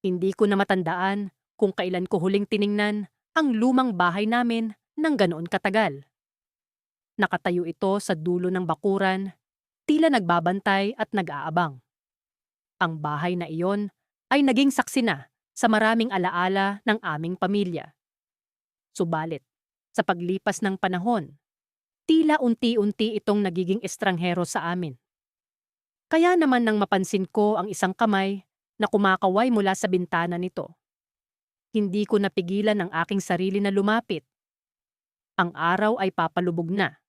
Hindi ko na matandaan kung kailan ko huling tiningnan ang lumang bahay namin ng ganoon katagal. Nakatayo ito sa dulo ng bakuran, tila nagbabantay at nag-aabang. Ang bahay na iyon ay naging saksi na sa maraming alaala ng aming pamilya. Subalit, sa paglipas ng panahon, tila unti-unti itong nagiging estranghero sa amin. Kaya naman nang mapansin ko ang isang kamay na kumakaway mula sa bintana nito, hindi ko napigilan ang aking sarili na lumapit. Ang araw ay papalubog na,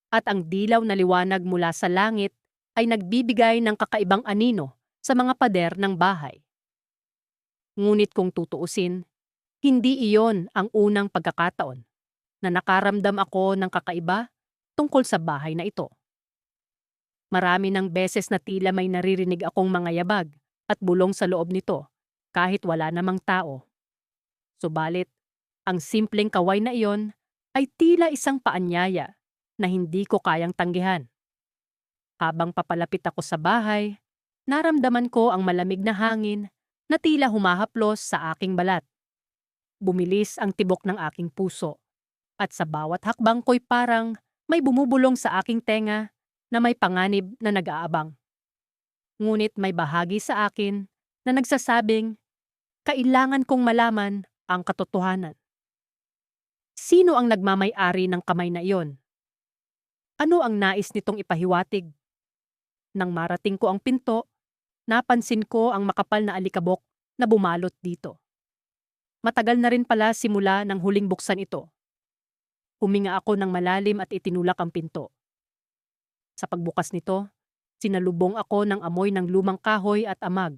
at ang dilaw na liwanag mula sa langit ay nagbibigay ng kakaibang anino sa mga pader ng bahay. Ngunit kung tutuusin, hindi iyon ang unang pagkakataon na nakaramdam ako ng kakaiba tungkol sa bahay na ito. Marami ng beses na tila may naririnig akong mga yabag at bulong sa loob nito kahit wala namang tao. Subalit, ang simpleng kaway na iyon ay tila isang paanyaya na hindi ko kayang tanggihan. Habang papalapit ako sa bahay, naramdaman ko ang malamig na hangin na tila humahaplos sa aking balat. Bumilis ang tibok ng aking puso, at sa bawat hakbang ko'y parang may bumubulong sa aking tenga na may panganib na nag-aabang. Ngunit may bahagi sa akin na nagsasabing kailangan kong malaman ang katotohanan. Sino ang nagmamay-ari ng kamay na iyon? Ano ang nais nitong ipahiwatig? Nang marating ko ang pinto, napansin ko ang makapal na alikabok na bumalot dito. Matagal na rin pala simula ng huling buksan ito. Huminga ako ng malalim at itinulak ang pinto. Sa pagbukas nito, sinalubong ako ng amoy ng lumang kahoy at amag.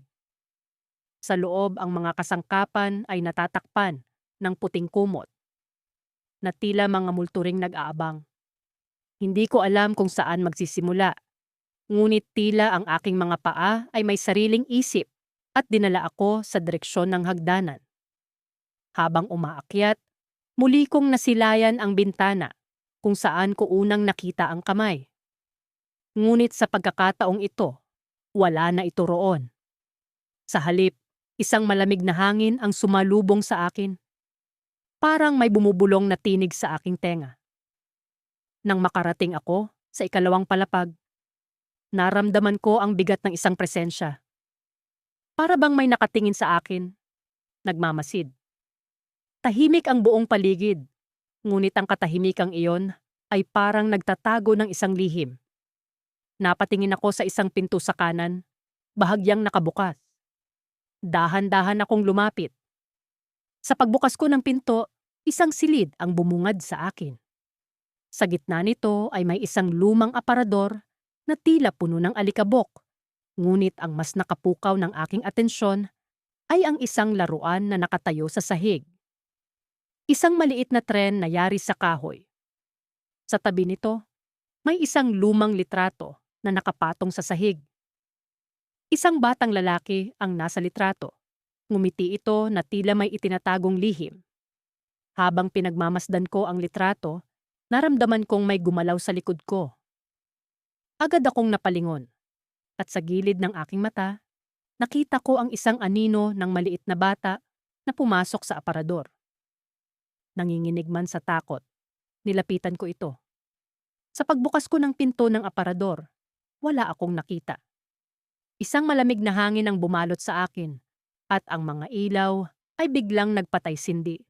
Sa loob, ang mga kasangkapan ay natatakpan ng puting kumot na tila mga multuring nag-aabang. Hindi ko alam kung saan magsisimula, ngunit tila ang aking mga paa ay may sariling isip at dinala ako sa direksyon ng hagdanan. Habang umaakyat, muli kong nasilayan ang bintana kung saan ko unang nakita ang kamay. Ngunit sa pagkakataong ito, wala na ito roon. Sa halip, isang malamig na hangin ang sumalubong sa akin. Parang may bumubulong na tinig sa aking tenga. Nang makarating ako sa ikalawang palapag, naramdaman ko ang bigat ng isang presensya. Para bang may nakatingin sa akin, nagmamasid. Tahimik ang buong paligid, ngunit ang katahimikang iyon ay parang nagtatago ng isang lihim. Napatingin ako sa isang pinto sa kanan, bahagyang nakabukas. Dahan-dahan akong lumapit. Sa pagbukas ko ng pinto, isang silid ang bumungad sa akin. Sa gitna nito ay may isang lumang aparador na tila puno ng alikabok. Ngunit ang mas nakapukaw ng aking atensyon ay ang isang laruan na nakatayo sa sahig. Isang maliit na tren na yari sa kahoy. Sa tabi nito, may isang lumang litrato na nakapatong sa sahig. Isang batang lalaki ang nasa litrato. Ngumiti ito na tila may itinatagong lihim. Habang pinagmamasdan ko ang litrato, naramdaman kong may gumalaw sa likod ko. Agad akong napalingon, at sa gilid ng aking mata, nakita ko ang isang anino ng maliit na bata na pumasok sa aparador. Nanginginig man sa takot, nilapitan ko ito. Sa pagbukas ko ng pinto ng aparador, wala akong nakita. Isang malamig na hangin ang bumalot sa akin, at ang mga ilaw ay biglang nagpatay-sindi.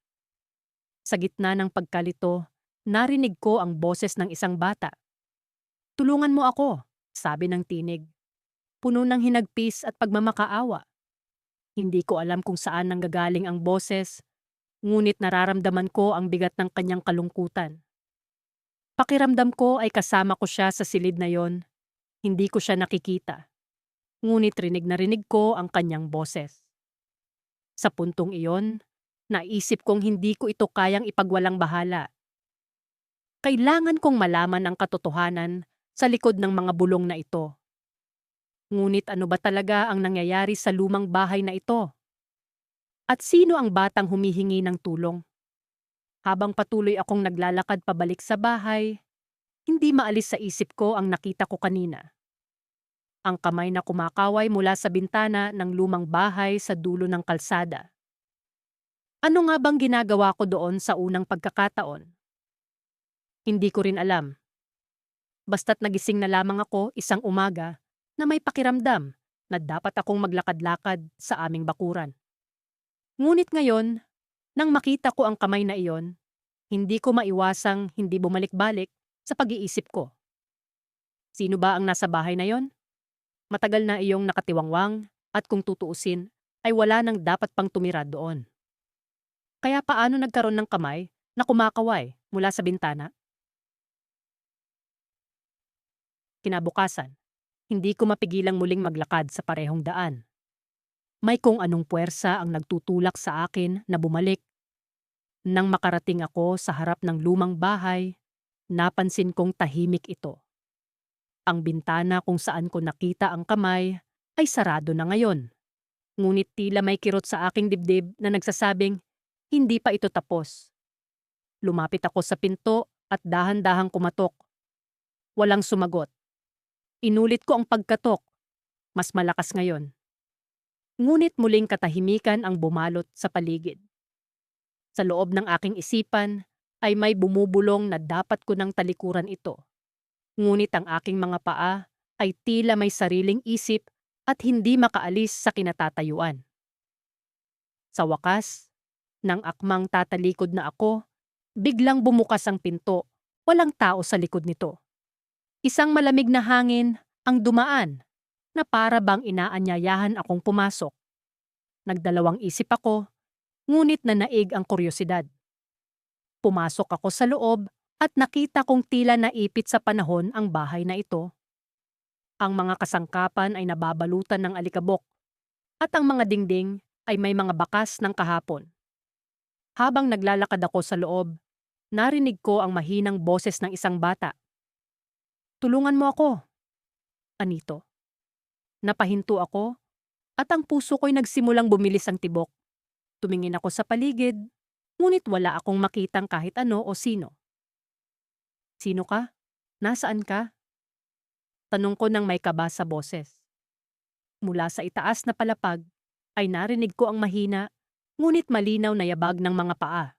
Sa gitna ng pagkalito, narinig ko ang boses ng isang bata. "Tulungan mo ako," sabi ng tinig. Puno ng hinagpis at pagmamakaawa. Hindi ko alam kung saan nanggagaling ang boses, ngunit nararamdaman ko ang bigat ng kanyang kalungkutan. Pakiramdam ko ay kasama ko siya sa silid na yon. Hindi ko siya nakikita. Ngunit rinig na rinig ko ang kanyang boses. Sa puntong iyon, naisip kong hindi ko ito kayang ipagwalang bahala. Kailangan kong malaman ang katotohanan sa likod ng mga bulong na ito. Ngunit ano ba talaga ang nangyayari sa lumang bahay na ito? At sino ang batang humihingi ng tulong? Habang patuloy akong naglalakad pabalik sa bahay, hindi maalis sa isip ko ang nakita ko kanina. Ang kamay na kumakaway mula sa bintana ng lumang bahay sa dulo ng kalsada. Ano nga bang ginagawa ko doon sa unang pagkakataon? Hindi ko rin alam. Basta't nagising na lamang ako isang umaga na may pakiramdam na dapat akong maglakad-lakad sa aming bakuran. Ngunit ngayon, nang makita ko ang kamay na iyon, hindi ko maiwasang hindi bumalik-balik sa pag-iisip ko. Sino ba ang nasa bahay na yon? Matagal na iyong nakatiwangwang at kung tutuusin ay wala nang dapat pang tumira doon. Kaya paano nagkaroon ng kamay na kumakaway mula sa bintana? Kinabukasan, hindi ko mapigilang muling maglakad sa parehong daan. May kung anong puwersa ang nagtutulak sa akin na bumalik. Nang makarating ako sa harap ng lumang bahay, napansin kong tahimik ito. Ang bintana kung saan ko nakita ang kamay ay sarado na ngayon. Ngunit tila may kirot sa aking dibdib na nagsasabing, hindi pa ito tapos. Lumapit ako sa pinto at dahan-dahang kumatok. Walang sumagot. Inulit ko ang pagkatok. Mas malakas ngayon. Ngunit muling katahimikan ang bumalot sa paligid. Sa loob ng aking isipan ay may bumubulong na dapat ko ng talikuran ito. Ngunit ang aking mga paa ay tila may sariling isip at hindi makaalis sa kinatatayuan. Sa wakas, nang akmang tatalikod na ako, biglang bumukas ang pinto. Walang tao sa likod nito. Isang malamig na hangin ang dumaan na para bang inaanyayahan akong pumasok. Nagdalawang isip ako, ngunit nanaig ang kuryosidad. Pumasok ako sa loob at nakita kong tila naipit sa panahon ang bahay na ito. Ang mga kasangkapan ay nababalutan ng alikabok at ang mga dingding ay may mga bakas ng kahapon. Habang naglalakad ako sa loob, narinig ko ang mahinang boses ng isang bata. Tulungan mo ako. Anito. Napahinto ako at ang puso ko'y nagsimulang bumilis ang tibok. Tumingin ako sa paligid, ngunit wala akong makitang kahit ano o sino. Sino ka? Nasaan ka? Tanong ko nang may kaba sa boses. Mula sa itaas na palapag ay narinig ko ang mahina, ngunit malinaw na yabag ng mga paa.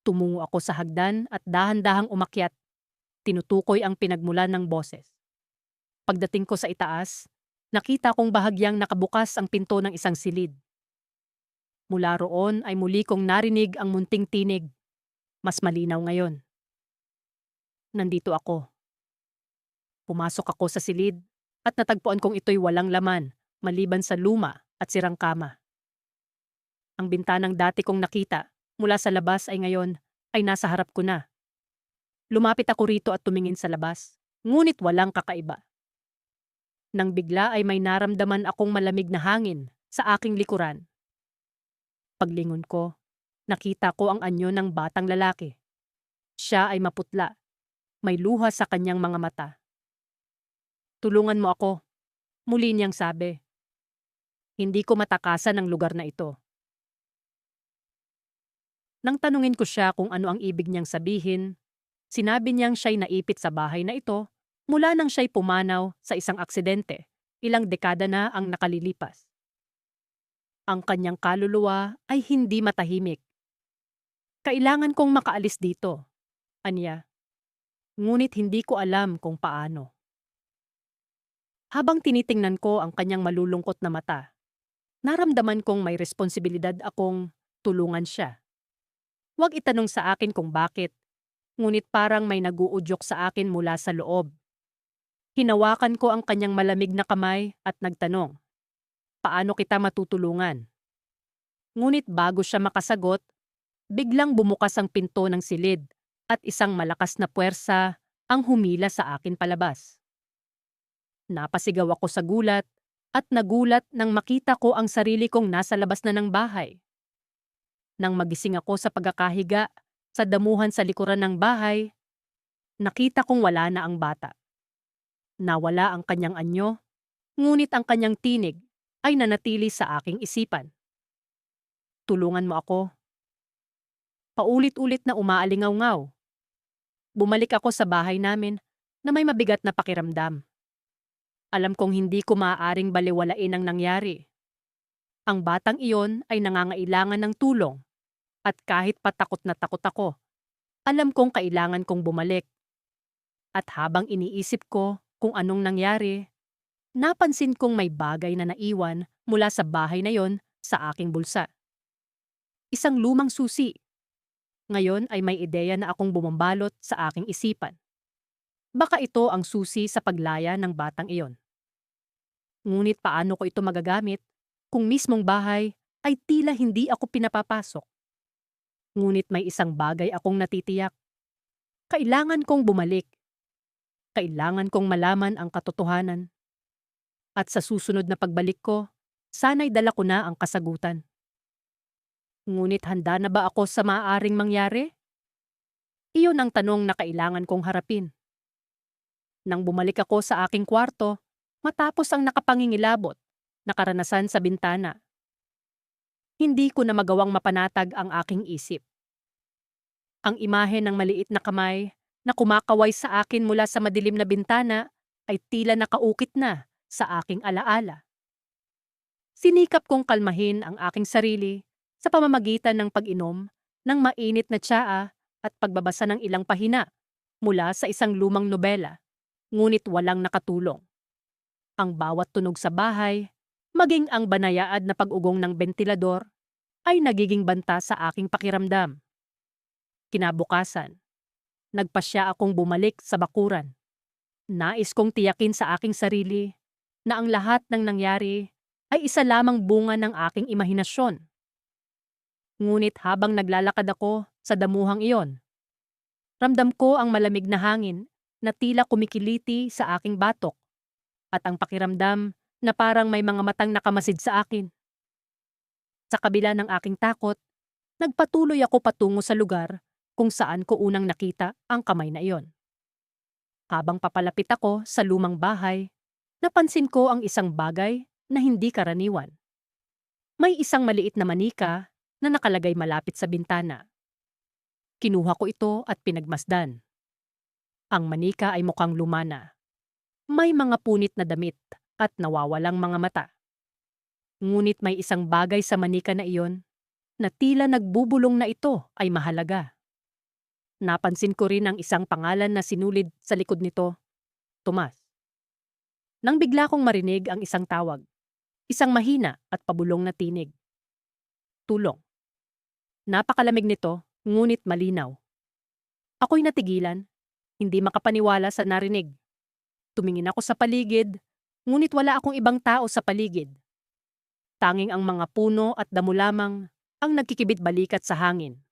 Tumungo ako sa hagdan at dahan-dahang umakyat. Tinutukoy ang pinagmulan ng boses. Pagdating ko sa itaas, nakita kong bahagyang nakabukas ang pinto ng isang silid. Mula roon ay muli kong narinig ang munting tinig. Mas malinaw ngayon. Nandito ako. Pumasok ako sa silid at natagpuan kong ito'y walang laman maliban sa luma at sirang kama. Ang bintanang dati kong nakita mula sa labas ay ngayon ay nasa harap ko na. Lumapit ako rito at tumingin sa labas, ngunit walang kakaiba. Nang bigla ay may naramdaman akong malamig na hangin sa aking likuran. Paglingon ko, nakita ko ang anyo ng batang lalaki. Siya ay maputla, may luha sa kanyang mga mata. Tulungan mo ako, muli niyang sabi. Hindi ko matakasan ang lugar na ito. Nang tanungin ko siya kung ano ang ibig niyang sabihin, sinabi niyang siya'y naipit sa bahay na ito mula nang siya'y pumanaw sa isang aksidente, ilang dekada na ang nakalilipas. Ang kanyang kaluluwa ay hindi matahimik. Kailangan kong makaalis dito, aniya. Ngunit hindi ko alam kung paano. Habang tinitingnan ko ang kanyang malulungkot na mata, naramdaman kong may responsibilidad akong tulungan siya. Huwag itanong sa akin kung bakit, ngunit parang may naguudyok sa akin mula sa loob. Hinawakan ko ang kanyang malamig na kamay at nagtanong, paano kita matutulungan? Ngunit bago siya makasagot, biglang bumukas ang pinto ng silid at isang malakas na puwersa ang humila sa akin palabas. Napasigaw ako sa gulat at nagulat nang makita ko ang sarili kong nasa labas na ng bahay. Nang magising ako sa pagkakahiga sa damuhan sa likuran ng bahay, nakita kong wala na ang bata. Nawala ang kanyang anyo, ngunit ang kanyang tinig ay nanatili sa aking isipan. Tulungan mo ako. Paulit-ulit na umaalingaw-ngaw. Bumalik ako sa bahay namin na may mabigat na pakiramdam. Alam kong hindi ko maaaring balewalain ang nangyari. Ang batang iyon ay nangangailangan ng tulong at kahit patakot na takot ako, alam kong kailangan kong bumalik. At habang iniisip ko kung anong nangyari, napansin kong may bagay na naiwan mula sa bahay na yon sa aking bulsa. Isang lumang susi. Ngayon ay may ideya na akong bumambalot sa aking isipan. Baka ito ang susi sa paglaya ng batang iyon. Ngunit paano ko ito magagamit kung mismong bahay ay tila hindi ako pinapapasok? Ngunit may isang bagay akong natitiyak. Kailangan kong bumalik. Kailangan kong malaman ang katotohanan. At sa susunod na pagbalik ko, sana'y dala ko na ang kasagutan. Ngunit handa na ba ako sa maaaring mangyari? Iyon ang tanong na kailangan kong harapin. Nang bumalik ako sa aking kwarto, matapos ang nakapangingilabot na karanasan sa bintana, hindi ko na magawang mapanatag ang aking isip. Ang imahe ng maliit na kamay na kumakaway sa akin mula sa madilim na bintana ay tila nakaukit na sa aking alaala. Sinikap kong kalmahin ang aking sarili sa pamamagitan ng pag-inom ng mainit na tsaa at pagbabasa ng ilang pahina mula sa isang lumang nobela, ngunit walang nakatulong. Ang bawat tunog sa bahay, maging ang banayaad na pag-ugong ng bentilador, ay nagiging banta sa aking pakiramdam. Kinabukasan, nagpasya akong bumalik sa bakuran. Nais kong tiyakin sa aking sarili na ang lahat ng nangyari ay isa lamang bunga ng aking imahinasyon. Ngunit habang naglalakad ako sa damuhang iyon, ramdam ko ang malamig na hangin na tila kumikiliti sa aking batok at ang pakiramdam na parang may mga matang nakamasid sa akin. Sa kabila ng aking takot, nagpatuloy ako patungo sa lugar kung saan ko unang nakita ang kamay na iyon. Habang papalapit ako sa lumang bahay, napansin ko ang isang bagay na hindi karaniwan. May isang maliit na manika na nakalagay malapit sa bintana. Kinuha ko ito at pinagmasdan. Ang manika ay mukhang lumana. May mga punit na damit at nawawalang mga mata. Ngunit may isang bagay sa manika na iyon na tila nagbubulong na ito ay mahalaga. Napansin ko rin ang isang pangalan na sinulid sa likod nito, Tomas. Nang bigla kong marinig ang isang tawag, isang mahina at pabulong na tinig. Tulong. Napakalamig nito, ngunit malinaw. Ako'y natigilan, hindi makapaniwala sa narinig. Tumingin ako sa paligid, ngunit wala akong ibang tao sa paligid. Tanging ang mga puno at damo lamang ang nagkikibit-balikat sa hangin.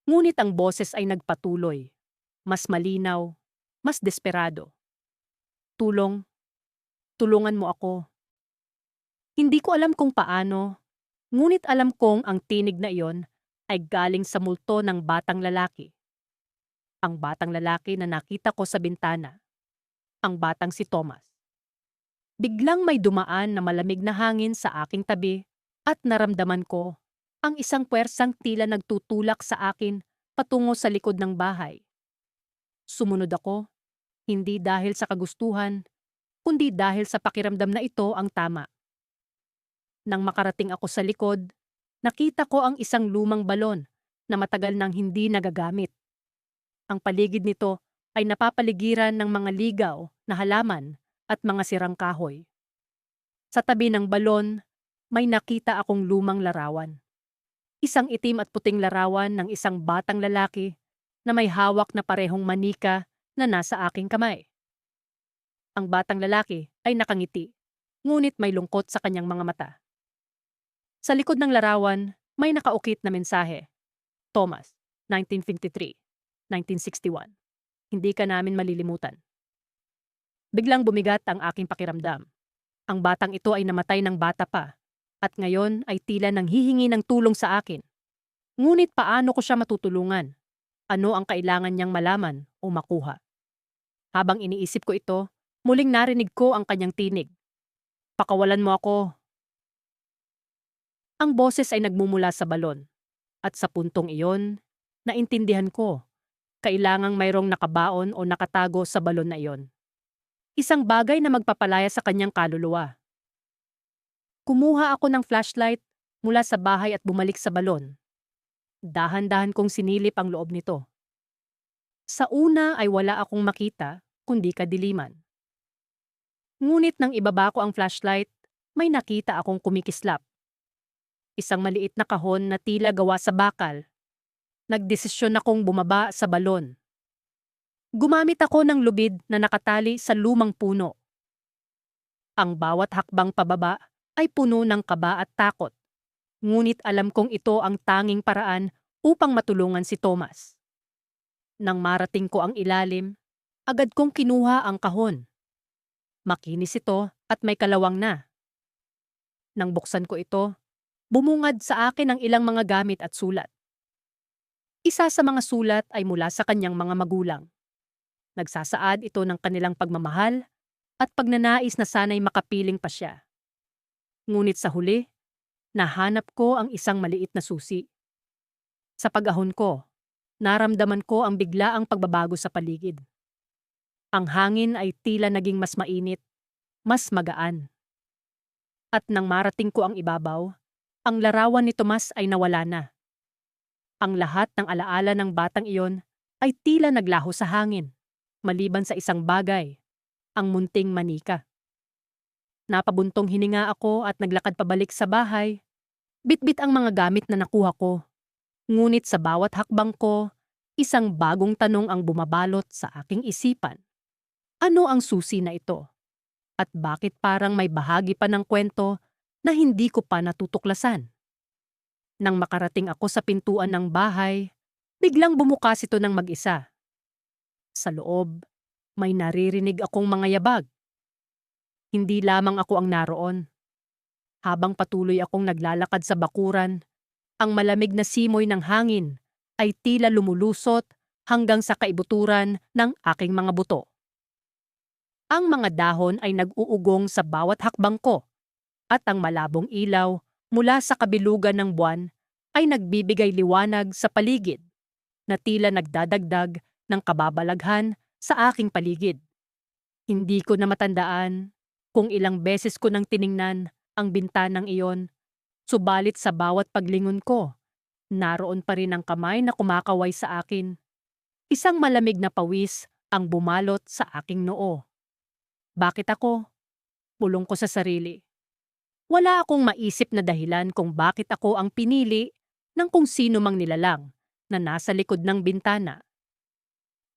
Ngunit ang boses ay nagpatuloy, mas malinaw, mas desperado. Tulong, tulungan mo ako. Hindi ko alam kung paano, ngunit alam kong ang tinig na iyon ay galing sa multo ng batang lalaki. Ang batang lalaki na nakita ko sa bintana. Ang batang si Thomas. Biglang may dumaan na malamig na hangin sa aking tabi at naramdaman ko ang isang puwersang tila nagtutulak sa akin patungo sa likod ng bahay. Sumunod ako, hindi dahil sa kagustuhan, kundi dahil sa pakiramdam na ito ang tama. Nang makarating ako sa likod, nakita ko ang isang lumang balon na matagal nang hindi nagagamit. Ang paligid nito ay napapaligiran ng mga ligaw na halaman at mga sirang kahoy. Sa tabi ng balon, may nakita akong lumang larawan. Isang itim at puting larawan ng isang batang lalaki na may hawak na parehong manika na nasa aking kamay. Ang batang lalaki ay nakangiti, ngunit may lungkot sa kanyang mga mata. Sa likod ng larawan, may nakaukit na mensahe. Thomas, 1953, 1961. Hindi ka namin malilimutan. Biglang bumigat ang aking pakiramdam. Ang batang ito ay namatay ng bata pa, at ngayon ay tila nanghihingi ng tulong sa akin. Ngunit paano ko siya matutulungan? Ano ang kailangan niyang malaman o makuha? Habang iniisip ko ito, muling narinig ko ang kanyang tinig. Pakawalan mo ako. Ang boses ay nagmumula sa balon. At sa puntong iyon, naintindihan ko, kailangang mayroong nakabaon o nakatago sa balon na iyon. isang bagay na magpapalaya sa kanyang kaluluwa. Kumuha ako ng flashlight mula sa bahay at bumalik sa balon. Dahan-dahan kong sinilip ang loob nito. Sa una ay wala akong makita, kundi kadiliman. Ngunit nang ibaba ko ang flashlight, may nakita akong kumikislap. Isang maliit na kahon na tila gawa sa bakal. Nagdesisyon akong bumaba sa balon. Gumamit ako ng lubid na nakatali sa lumang puno. Ang bawat hakbang pababa ay puno ng kaba at takot. Ngunit alam kong ito ang tanging paraan upang matulungan si Thomas. Nang marating ko ang ilalim, agad kong kinuha ang kahon. Makinis ito at may kalawang na. Nang buksan ko ito, bumungad sa akin ang ilang mga gamit at sulat. Isa sa mga sulat ay mula sa kanyang mga magulang. Nagsasaad ito ng kanilang pagmamahal at pagnanais na sana'y makapiling pa siya. Ngunit sa huli, nahanap ko ang isang maliit na susi. Sa pag-ahon ko, naramdaman ko ang biglaang pagbabago sa paligid. Ang hangin ay tila naging mas mainit, mas magaan. At nang marating ko ang ibabaw, ang larawan ni Tomas ay nawala na. Ang lahat ng alaala ng batang iyon ay tila naglaho sa hangin, maliban sa isang bagay, ang munting manika. Napabuntong hininga ako at naglakad pabalik sa bahay. Bitbit ang mga gamit na nakuha ko. Ngunit sa bawat hakbang ko, isang bagong tanong ang bumabalot sa aking isipan. Ano ang susi na ito? At bakit parang may bahagi pa ng kwento na hindi ko pa natutuklasan? Nang makarating ako sa pintuan ng bahay, biglang bumukas ito ng mag-isa. Sa loob, may naririnig akong mga yabag. Hindi lamang ako ang naroon. Habang patuloy akong naglalakad sa bakuran, ang malamig na simoy ng hangin ay tila lumulusot hanggang sa kaibuturan ng aking mga buto. Ang mga dahon ay nag-uugong sa bawat hakbang ko at ang malabong ilaw mula sa kabilugan ng buwan ay nagbibigay liwanag sa paligid na tila nagdadagdag ng kababalaghan sa aking paligid. Hindi ko na matandaan kung ilang beses ko nang tiningnan ang bintanang iyon, subalit sa bawat paglingon ko, naroon pa rin ang kamay na kumakaway sa akin. Isang malamig na pawis ang bumalot sa aking noo. Bakit ako? Pulong ko sa sarili. Wala akong maisip na dahilan kung bakit ako ang pinili ng kung sino mang nilalang na nasa likod ng bintana.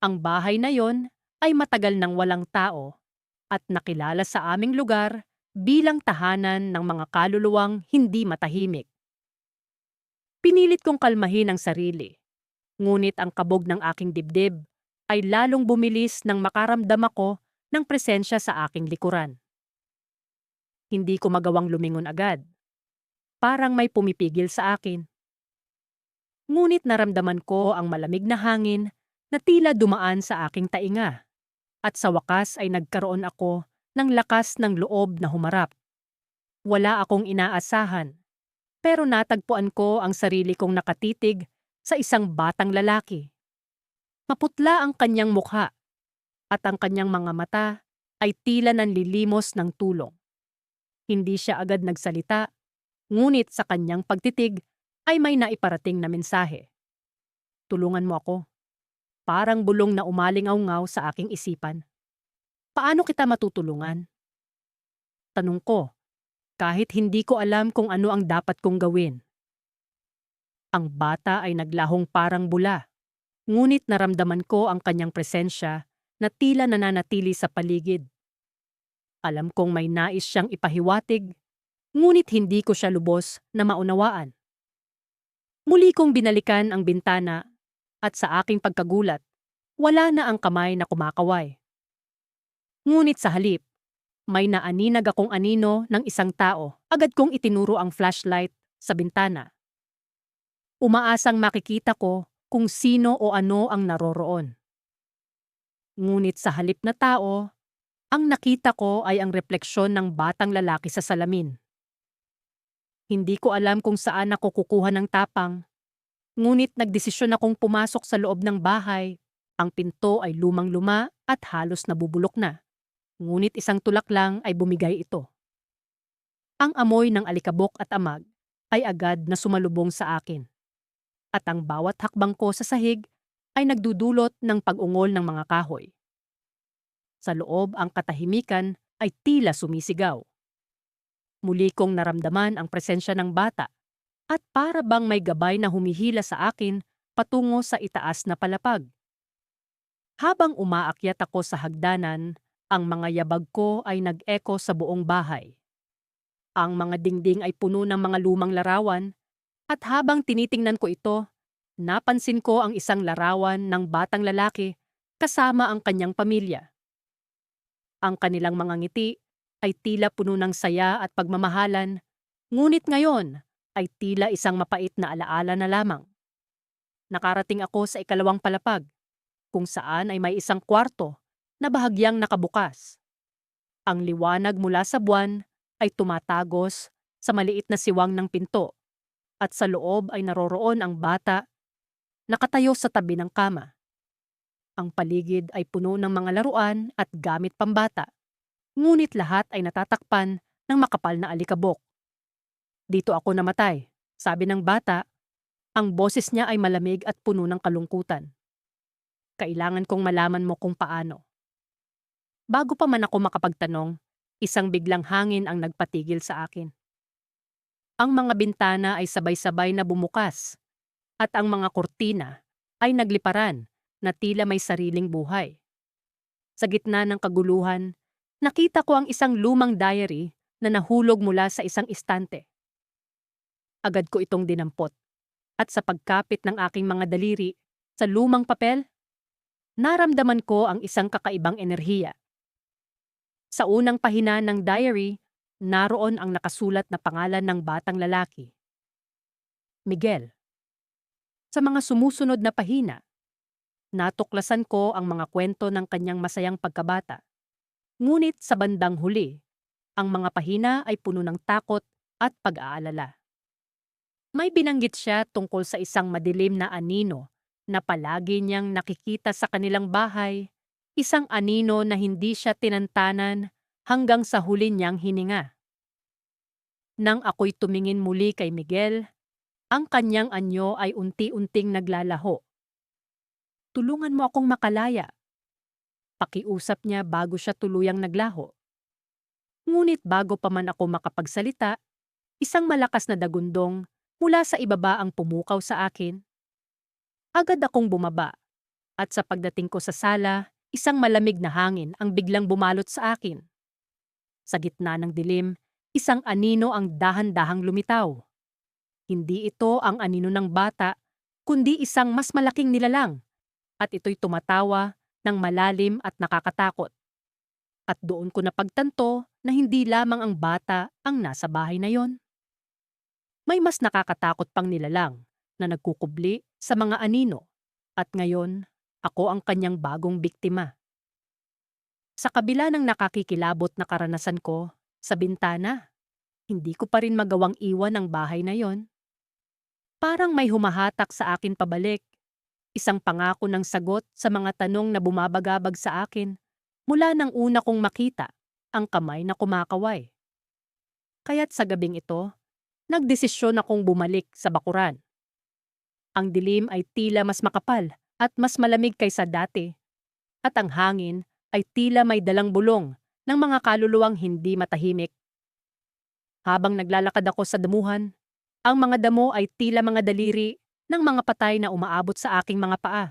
Ang bahay na yon ay matagal nang walang tao at nakilala sa aming lugar bilang tahanan ng mga kaluluwang hindi matahimik. Pinilit kong kalmahin ang sarili, ngunit ang kabog ng aking dibdib ay lalong bumilis nang makaramdam ako ng presensya sa aking likuran. Hindi ko magawang lumingon agad. Parang may pumipigil sa akin. Ngunit naramdaman ko ang malamig na hangin na tila dumaan sa aking tainga. At sa wakas ay nagkaroon ako ng lakas ng loob na humarap. Wala akong inaasahan, pero natagpuan ko ang sarili kong nakatitig sa isang batang lalaki. Maputla ang kanyang mukha at ang kanyang mga mata ay tila nanlilimos ng tulong. Hindi siya agad nagsalita, ngunit sa kanyang pagtitig ay may naiparating na mensahe. Tulungan mo ako. Parang bulong na umalingaw-ngaw sa aking isipan. Paano kita matutulungan? Tanong ko, kahit hindi ko alam kung ano ang dapat kong gawin. Ang bata ay naglahong parang bula, ngunit naramdaman ko ang kanyang presensya na tila nananatili sa paligid. Alam kong may nais siyang ipahiwatig, ngunit hindi ko siya lubos na maunawaan. Muli kong binalikan ang bintana at sa aking pagkagulat, wala na ang kamay na kumakaway. Ngunit sa halip, may naaninag akong anino ng isang tao. Agad kong itinuro ang flashlight sa bintana. Umaasang makikita ko kung sino o ano ang naroroon. Ngunit sa halip na tao, ang nakita ko ay ang refleksyon ng batang lalaki sa salamin. Hindi ko alam kung saan ako kukuha ng tapang, ngunit nagdesisyon akong pumasok sa loob ng bahay. Ang pinto ay lumang-luma at halos nabubulok na. Ngunit isang tulak lang ay bumigay ito. Ang amoy ng alikabok at amag ay agad na sumalubong sa akin. At ang bawat hakbang ko sa sahig ay nagdudulot ng pag-ungol ng mga kahoy. Sa loob ang katahimikan ay tila sumisigaw. Muli kong naramdaman ang presensya ng bata at para bang may gabay na humihila sa akin patungo sa itaas na palapag. Habang umaakyat ako sa hagdanan, ang mga yabag ko ay nag-echo sa buong bahay. Ang mga dingding ay puno ng mga lumang larawan at habang tinitingnan ko ito, napansin ko ang isang larawan ng batang lalaki kasama ang kanyang pamilya. Ang kanilang mga ngiti ay tila puno ng saya at pagmamahalan, ngunit ngayon ay tila isang mapait na alaala na lamang. Nakarating ako sa ikalawang palapag, kung saan ay may isang kwarto na bahagyang nakabukas. Ang liwanag mula sa buwan ay tumatagos sa maliit na siwang ng pinto at sa loob ay naroroon ang bata nakatayo sa tabi ng kama. Ang paligid ay puno ng mga laruan at gamit pambata, ngunit lahat ay natatakpan ng makapal na alikabok. Dito ako namatay, sabi ng bata. Ang boses niya ay malamig at puno ng kalungkutan. Kailangan kong malaman mo kung paano. Bago pa man ako makapagtanong, isang biglang hangin ang nagpatigil sa akin. Ang mga bintana ay sabay-sabay na bumukas at ang mga kurtina ay nagliparan na tila may sariling buhay. Sa gitna ng kaguluhan, nakita ko ang isang lumang diary na nahulog mula sa isang istante. Agad ko itong dinampot at sa pagkapit ng aking mga daliri sa lumang papel, naramdaman ko ang isang kakaibang enerhiya. Sa unang pahina ng diary, naroon ang nakasulat na pangalan ng batang lalaki. Miguel. Sa mga sumusunod na pahina, natuklasan ko ang mga kwento ng kanyang masayang pagkabata. Ngunit sa bandang huli, ang mga pahina ay puno ng takot at pag-aalala. May binanggit siya tungkol sa isang madilim na anino na palagi niyang nakikita sa kanilang bahay, isang anino na hindi siya tinantanan hanggang sa huli niyang hininga. Nang ako'y tumingin muli kay Miguel, ang kanyang anyo ay unti-unting naglalaho. Tulungan mo akong makalaya. Pakiusap niya bago siya tuluyang naglaho. Ngunit bago pa man ako makapagsalita, isang malakas na dagundong mula sa ibaba ang pumukaw sa akin. Agad akong bumaba at sa pagdating ko sa sala, isang malamig na hangin ang biglang bumalot sa akin. Sa gitna ng dilim, isang anino ang dahan-dahang lumitaw. Hindi ito ang anino ng bata, kundi isang mas malaking nilalang at ito'y tumatawa ng malalim at nakakatakot. At doon ko napagtanto na hindi lamang ang bata ang nasa bahay na yon. May mas nakakatakot pang nilalang na nagkukubli sa mga anino at ngayon ako ang kanyang bagong biktima. Sa kabila ng nakakikilabot na karanasan ko sa bintana, hindi ko pa rin magawang iwan ang bahay na yon. Parang may humahatak sa akin pabalik, isang pangako ng sagot sa mga tanong na bumabagabag sa akin mula nang una kong makita ang kamay na kumakaway. Kaya't sa gabing ito, nagdesisyon akong bumalik sa bakuran. Ang dilim ay tila mas makapal at mas malamig kaysa dati, at ang hangin ay tila may dalang bulong ng mga kaluluwang hindi matahimik. Habang naglalakad ako sa damuhan, ang mga damo ay tila mga daliri ng mga patay na umaabot sa aking mga paa.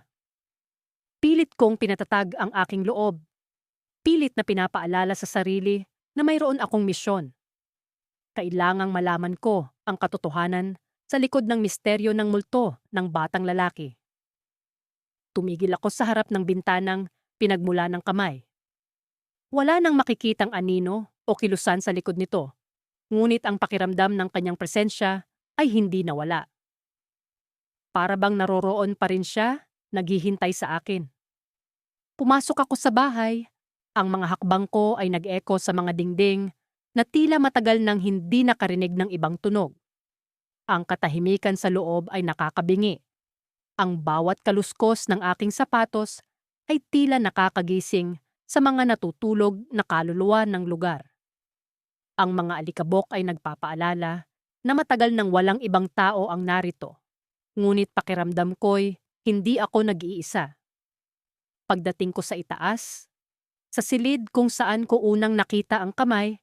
Pilit kong pinatatag ang aking loob. Pilit na pinapaalala sa sarili na mayroon akong misyon. Kailangang malaman ko ang katotohanan sa likod ng misteryo ng multo ng batang lalaki. Tumigil ako sa harap ng bintanang pinagmula ng kamay. Wala nang makikitang anino o kilusan sa likod nito, ngunit ang pakiramdam ng kanyang presensya ay hindi nawala. Para bang naroroon pa rin siya, naghihintay sa akin. Pumasok ako sa bahay. Ang mga hakbang ko ay nag-echo sa mga dingding na tila matagal nang hindi nakarinig ng ibang tunog. Ang katahimikan sa loob ay nakakabingi. Ang bawat kaluskos ng aking sapatos ay tila nakakagising sa mga natutulog na kaluluwa ng lugar. Ang mga alikabok ay nagpapaalala na matagal nang walang ibang tao ang narito. Ngunit pakiramdam ko'y hindi ako nag-iisa. Pagdating ko sa itaas, sa silid kung saan ko unang nakita ang kamay,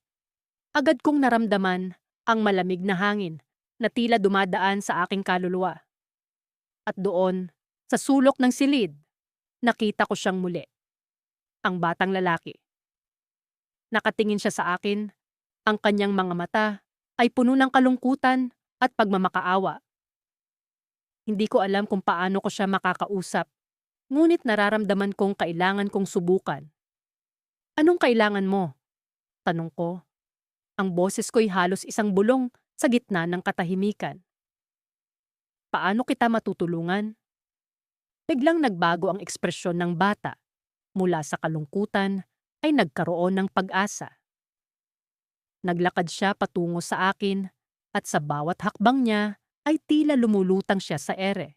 agad kong naramdaman ang malamig na hangin na tila dumadaan sa aking kaluluwa. At doon, sa sulok ng silid, nakita ko siyang muli, ang batang lalaki. Nakatingin siya sa akin, ang kanyang mga mata ay puno ng kalungkutan at pagmamakaawa. Hindi ko alam kung paano ko siya makakausap, ngunit nararamdaman kong kailangan kong subukan. Anong kailangan mo? Tanong ko. Ang boses ko'y halos isang bulong sa gitna ng katahimikan. Paano kita matutulungan? Biglang nagbago ang ekspresyon ng bata. Mula sa kalungkutan ay nagkaroon ng pag-asa. Naglakad siya patungo sa akin at sa bawat hakbang niya ay tila lumulutang siya sa ere.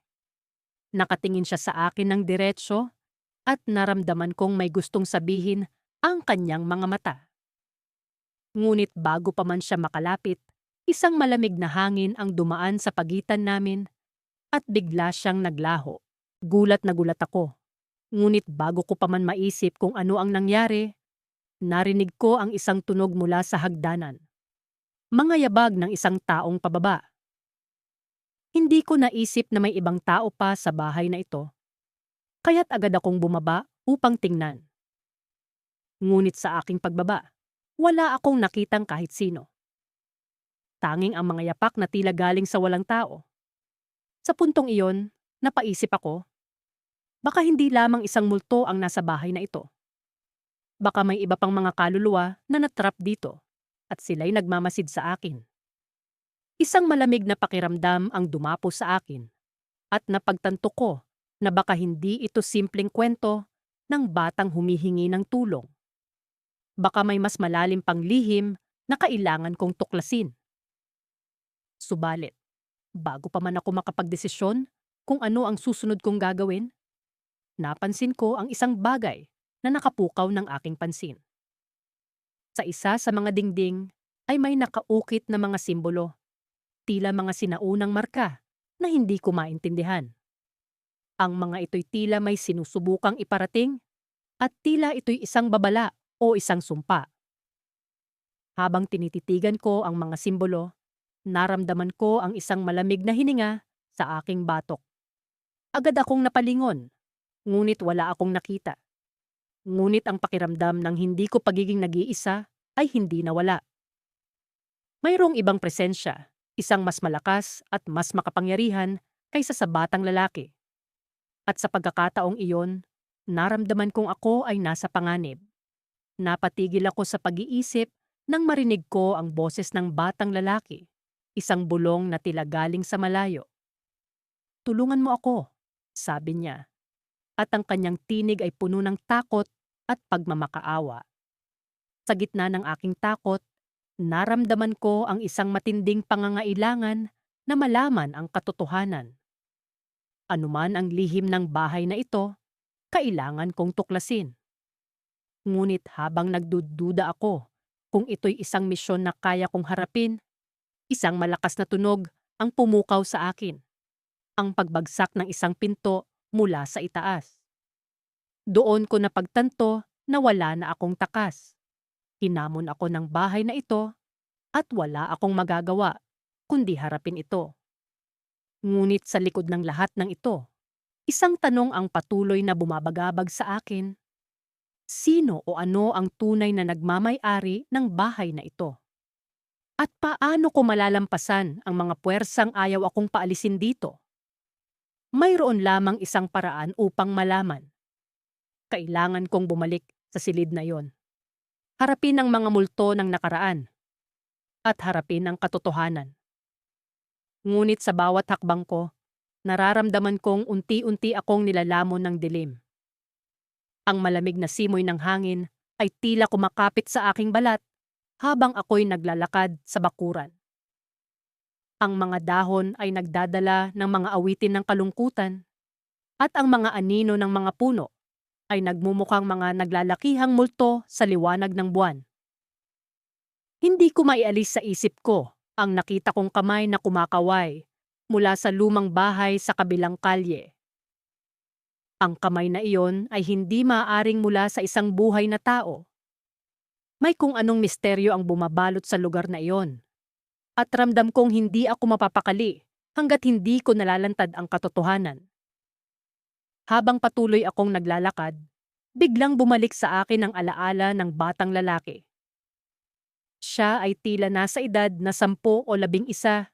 Nakatingin siya sa akin ng diretso at naramdaman kong may gustong sabihin ang kanyang mga mata. Ngunit bago pa man siya makalapit, isang malamig na hangin ang dumaan sa pagitan namin at bigla siyang naglaho. Gulat na gulat ako. Ngunit bago ko pa man maisip kung ano ang nangyari, narinig ko ang isang tunog mula sa hagdanan. Mga yabag ng isang taong pababa. Hindi ko naisip na may ibang tao pa sa bahay na ito, kaya't agad akong bumaba upang tingnan. Ngunit sa aking pagbaba, wala akong nakitang kahit sino. Tanging ang mga yapak na tila galing sa walang tao. Sa puntong iyon, napaisip ako, baka hindi lamang isang multo ang nasa bahay na ito. Baka may iba pang mga kaluluwa na natrap dito at sila'y nagmamasid sa akin. Isang malamig na pakiramdam ang dumapo sa akin at napagtanto ko na baka hindi ito simpleng kwento ng batang humihingi ng tulong. Baka may mas malalim pang lihim na kailangan kong tuklasin. Subalit, bago pa man ako makapagdesisyon kung ano ang susunod kong gagawin, napansin ko ang isang bagay na nakapukaw ng aking pansin. Sa isa sa mga dingding ay may nakaukit na mga simbolo, tila mga sinaunang marka na hindi ko maintindihan. Ang mga ito'y tila may sinusubukang iparating at tila ito'y isang babala o isang sumpa. Habang tinititigan ko ang mga simbolo, naramdaman ko ang isang malamig na hininga sa aking batok. Agad akong napalingon, ngunit wala akong nakita. Ngunit ang pakiramdam ng hindi ko pagiging nag-iisa ay hindi nawala. Mayroong ibang presensya, isang mas malakas at mas makapangyarihan kaysa sa batang lalaki. At sa pagkakataong iyon, naramdaman kong ako ay nasa panganib. Napatigil ako sa pag-iisip nang marinig ko ang boses ng batang lalaki, isang bulong na tila galing sa malayo. "Tulungan mo ako," sabi niya. At ang kanyang tinig ay puno ng takot at pagmamakaawa. Sa gitna ng aking takot, naramdaman ko ang isang matinding pangangailangan na malaman ang katotohanan. Anuman ang lihim ng bahay na ito, kailangan kong tuklasin. Ngunit habang nagdududa ako kung ito'y isang misyon na kaya kong harapin, isang malakas na tunog ang pumukaw sa akin. Ang pagbagsak ng isang pinto mula sa itaas. Doon ko napagtanto na wala na akong takas. Hinamon ako ng bahay na ito at wala akong magagawa kundi harapin ito. Ngunit sa likod ng lahat ng ito, isang tanong ang patuloy na bumabagabag sa akin. Sino o ano ang tunay na nagmamay-ari ng bahay na ito? At paano ko malalampasan ang mga puwersang ayaw akong paalisin dito? Mayroon lamang isang paraan upang malaman. Kailangan kong bumalik sa silid na yon. Harapin ang mga multo ng nakaraan at harapin ang katotohanan. Ngunit sa bawat hakbang ko, nararamdaman kong unti-unti akong nilalamon ng dilim. Ang malamig na simoy ng hangin ay tila kumakapit sa aking balat habang ako'y naglalakad sa bakuran. Ang mga dahon ay nagdadala ng mga awitin ng kalungkutan at ang mga anino ng mga puno ay nagmumukhang mga naglalakihang multo sa liwanag ng buwan. Hindi ko maialis sa isip ko ang nakita kong kamay na kumakaway mula sa lumang bahay sa kabilang kalye. Ang kamay na iyon ay hindi maaaring mula sa isang buhay na tao. May kung anong misteryo ang bumabalot sa lugar na iyon. At ramdam kong hindi ako mapapakali hanggat hindi ko nalalantad ang katotohanan. Habang patuloy akong naglalakad, biglang bumalik sa akin ang alaala ng batang lalaki. Siya ay tila nasa edad na 10 o 11.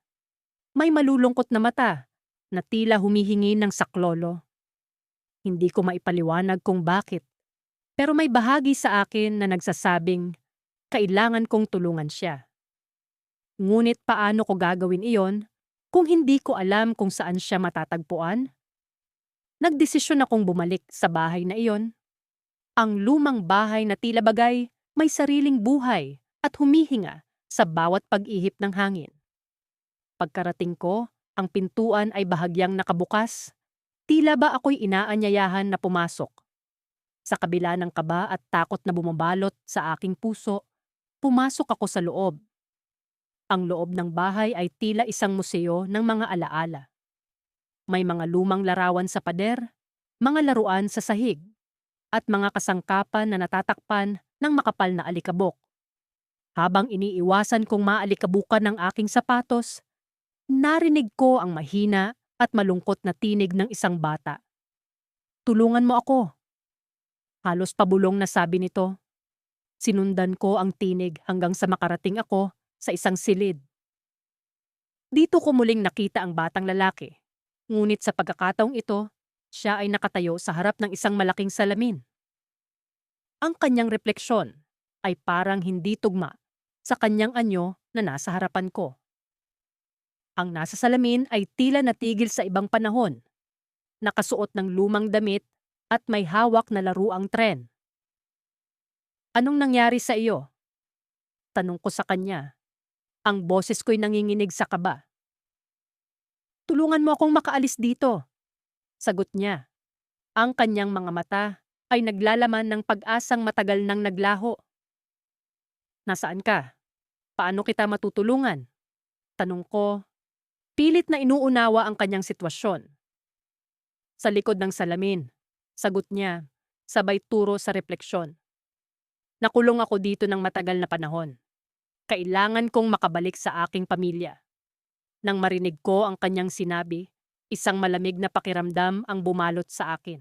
May malulungkot na mata na tila humihingi ng saklolo. Hindi ko maipaliwanag kung bakit, pero may bahagi sa akin na nagsasabing kailangan kong tulungan siya. Ngunit paano ko gagawin iyon kung hindi ko alam kung saan siya matatagpuan? Nagdesisyon akong bumalik sa bahay na iyon. Ang lumang bahay na tila bagay may sariling buhay at humihinga sa bawat pag-ihip ng hangin. Pagkarating ko, ang pintuan ay bahagyang nakabukas. Tila ba ako'y inaanyayahan na pumasok. Sa kabila ng kaba at takot na bumabalot sa aking puso, pumasok ako sa loob. Ang loob ng bahay ay tila isang museo ng mga alaala. May mga lumang larawan sa pader, mga laruan sa sahig, at mga kasangkapan na natatakpan ng makapal na alikabok. Habang iniiwasan kong maalikabukan ng aking sapatos, narinig ko ang mahina at malungkot na tinig ng isang bata. "Tulungan mo ako." Halos pabulong na sabi nito. Sinundan ko ang tinig hanggang sa makarating ako sa isang silid. Dito ko muling nakita ang batang lalaki. Ngunit sa pagkakataong ito, siya ay nakatayo sa harap ng isang malaking salamin. Ang kanyang refleksyon ay parang hindi tugma sa kanyang anyo na nasa harapan ko. Ang nasa salamin ay tila natigil sa ibang panahon, nakasuot ng lumang damit at may hawak na laruang tren. "Anong nangyari sa iyo?" Tanong ko sa kanya. Ang boses ko'y nanginginig sa kaba. "Tulungan mo akong makaalis dito," sagot niya. Ang kanyang mga mata ay naglalaman ng pag-asang matagal nang naglaho. "Nasaan ka? Paano kita matutulungan?" Tanong ko. Pilit na inuunawa ang kanyang sitwasyon. "Sa likod ng salamin," sagot niya, sabay turo sa refleksyon. "Nakulong ako dito ng matagal na panahon. Kailangan kong makabalik sa aking pamilya." Nang marinig ko ang kanyang sinabi, isang malamig na pakiramdam ang bumalot sa akin.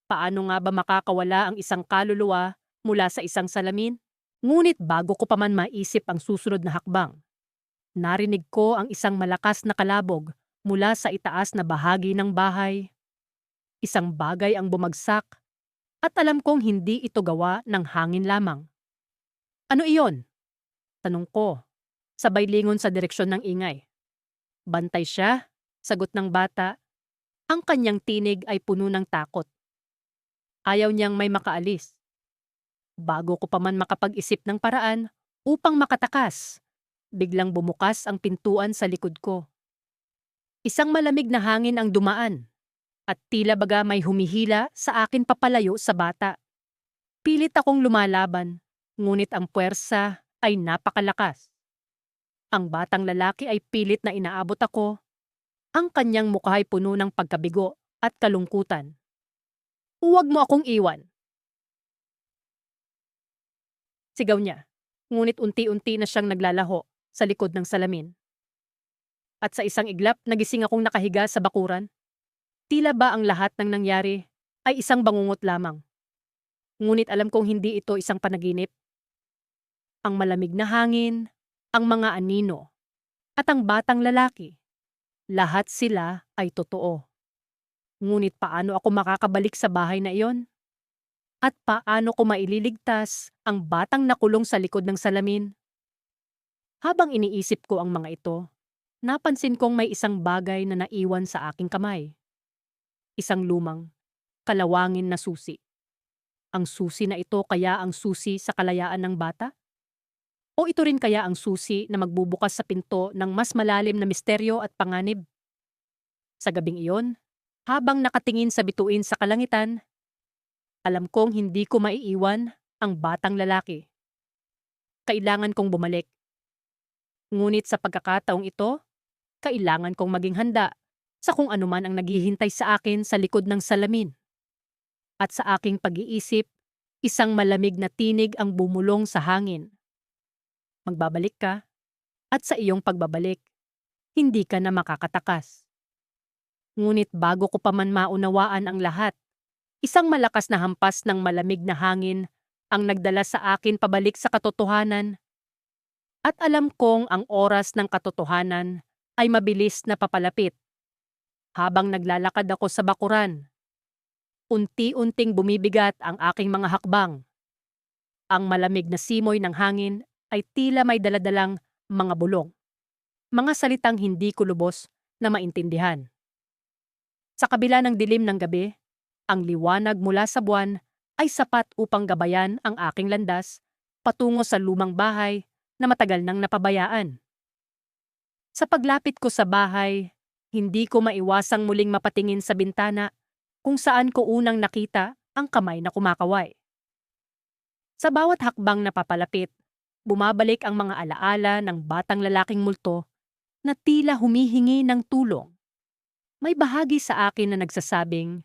Paano nga ba makakawala ang isang kaluluwa mula sa isang salamin? Ngunit bago ko pa man maisip ang susunod na hakbang, narinig ko ang isang malakas na kalabog mula sa itaas na bahagi ng bahay. Isang bagay ang bumagsak at alam kong hindi ito gawa ng hangin lamang. "Ano iyon?" Tanong ko, sabay lingon sa direksyon ng ingay. "Bantay siya," sagot ng bata. Ang kanyang tinig ay puno ng takot. Ayaw niyang may makaalis. Bago ko pa man makapag-isip ng paraan upang makatakas, biglang bumukas ang pintuan sa likod ko. Isang malamig na hangin ang dumaan at tila baga may humihila sa akin papalayo sa bata. Pilit akong lumalaban, ngunit ang puwersa ay napakalakas. Ang batang lalaki ay pilit na inaabot ako. Ang kanyang mukha ay puno ng pagkabigo at kalungkutan. "Huwag mo akong iwan," sigaw niya. Ngunit unti-unti na siyang naglalaho sa likod ng salamin. At sa isang iglap, nagising akong nakahiga sa bakuran. Tila ba ang lahat ng nangyari ay isang bangungot lamang. Ngunit alam kong hindi ito isang panaginip. Ang malamig na hangin, ang mga anino, at ang batang lalaki. Lahat sila ay totoo. Ngunit paano ako makakabalik sa bahay na iyon? At paano ko maililigtas ang batang nakulong sa likod ng salamin? Habang iniisip ko ang mga ito, napansin kong may isang bagay na naiwan sa aking kamay. Isang lumang, kalawangin na susi. Ang susi na ito kaya ang susi sa kalayaan ng bata? O ito rin kaya ang susi na magbubukas sa pinto ng mas malalim na misteryo at panganib? Sa gabing iyon, habang nakatingin sa bituin sa kalangitan, Alam kong hindi ko maiiwan ang batang lalaki. Kailangan kong bumalik. Ngunit sa pagkakataong ito, kailangan kong maging handa sa kung anuman ang naghihintay sa akin sa likod ng salamin. At sa aking pag-iisip, isang malamig na tinig ang bumulong sa hangin. Magbabalik ka, at sa iyong pagbabalik, hindi ka na makakatakas. Ngunit bago ko pa man maunawaan ang lahat, isang malakas na hampas ng malamig na hangin ang nagdala sa akin pabalik sa katotohanan. At alam kong ang oras ng katotohanan ay mabilis na papalapit. Habang naglalakad ako sa bakuran, unti-unting bumibigat ang aking mga hakbang. Ang malamig na simoy ng hangin ay tila may daladalang mga bulong. Mga salitang hindi ko lubos na maintindihan. Sa kabila ng dilim ng gabi, ang liwanag mula sa buwan ay sapat upang gabayan ang aking landas patungo sa lumang bahay na matagal nang napabayaan. Sa paglapit ko sa bahay, hindi ko maiwasang muling mapatingin sa bintana kung saan ko unang nakita ang kamay na kumakaway. Sa bawat hakbang na papalapit, bumabalik ang mga alaala ng batang lalaking multo na tila humihingi ng tulong. May bahagi sa akin na nagsasabing,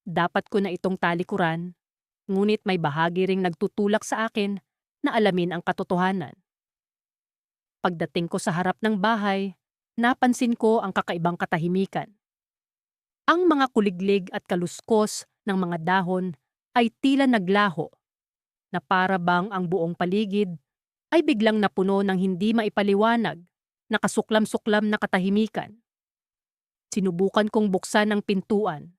dapat ko na itong talikuran, ngunit may bahagi ring nagtutulak sa akin na alamin ang katotohanan. Pagdating ko sa harap ng bahay, napansin ko ang kakaibang katahimikan. Ang mga kuliglig at kaluskos ng mga dahon ay tila naglaho, na para bang ang buong paligid ay biglang napuno ng hindi maipaliwanag na kasuklam-suklam na katahimikan. Sinubukan kong buksan ang pintuan.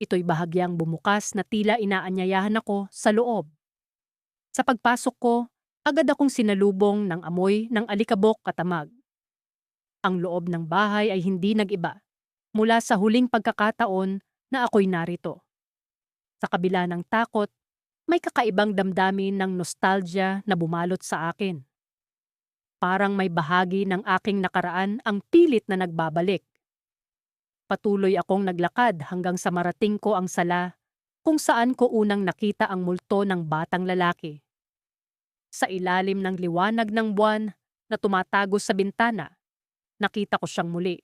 Ito'y bahagyang bumukas na tila inaanyayahan ako sa loob. Sa pagpasok ko, agad akong sinalubong ng amoy ng alikabok katamag. Ang loob ng bahay ay hindi nag-iba mula sa huling pagkakataon na ako'y narito. Sa kabila ng takot, may kakaibang damdamin ng nostalgia na bumalot sa akin. Parang may bahagi ng aking nakaraan ang pilit na nagbabalik. Patuloy akong naglakad hanggang sa marating ko ang sala kung saan ko unang nakita ang multo ng batang lalaki. Sa ilalim ng liwanag ng buwan na tumatago sa bintana, nakita ko siyang muli.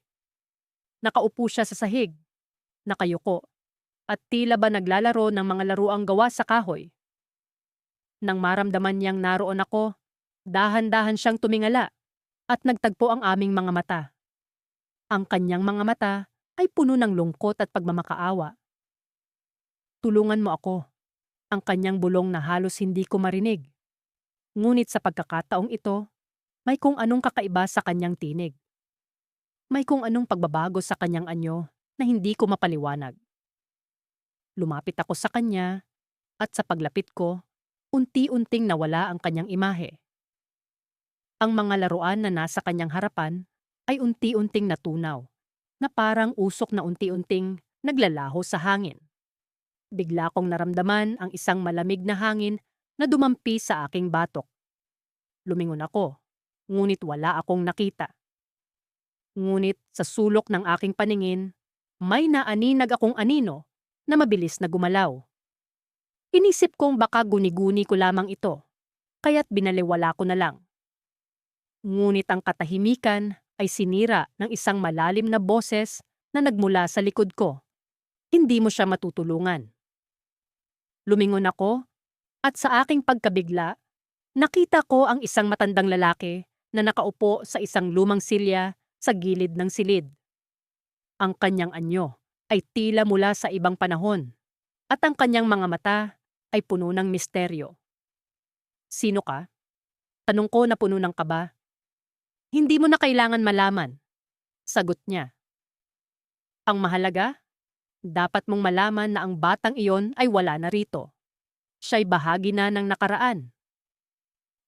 Nakaupo siya sa sahig, nakayuko, at tila ba naglalaro ng mga laruang gawa sa kahoy. Nang maramdaman niyang naroon ako, dahan-dahan siyang tumingala at nagtagpo ang aming mga mata. Ang kanyang mga mata ay puno ng lungkot at pagmamakaawa. Tulungan mo ako, ang kanyang bulong na halos hindi ko marinig. Ngunit sa pagkakataong ito, may kung anong kakaiba sa kanyang tinig. May kung anong pagbabago sa kanyang anyo na hindi ko mapaliwanag. Lumapit ako sa kanya at sa paglapit ko, unti-unting nawala ang kanyang imahe. Ang mga laruan na nasa kanyang harapan ay unti-unting natunaw, na parang usok na unti-unting naglalaho sa hangin. Bigla kong naramdaman ang isang malamig na hangin na dumampi sa aking batok. Lumingon ako, ngunit wala akong nakita. Ngunit sa sulok ng aking paningin, may naaninag akong anino na mabilis na gumalaw. Inisip kong baka guni-guni ko lamang ito, kaya't binaliwala ko na lang. Ngunit ang katahimikan ay sinira ng isang malalim na boses na nagmula sa likod ko. Hindi mo siya matutulungan. Lumingon ako at sa aking pagkabigla, nakita ko ang isang matandang lalaki na nakaupo sa isang lumang silya sa gilid ng silid. Ang kanyang anyo ay tila mula sa ibang panahon at ang kanyang mga mata ay puno ng misteryo. Sino ka? Tanong ko na puno ng kaba. Hindi mo na kailangan malaman, sagot niya. Ang mahalaga, dapat mong malaman na ang batang iyon ay wala na rito. Siya'y bahagi na ng nakaraan.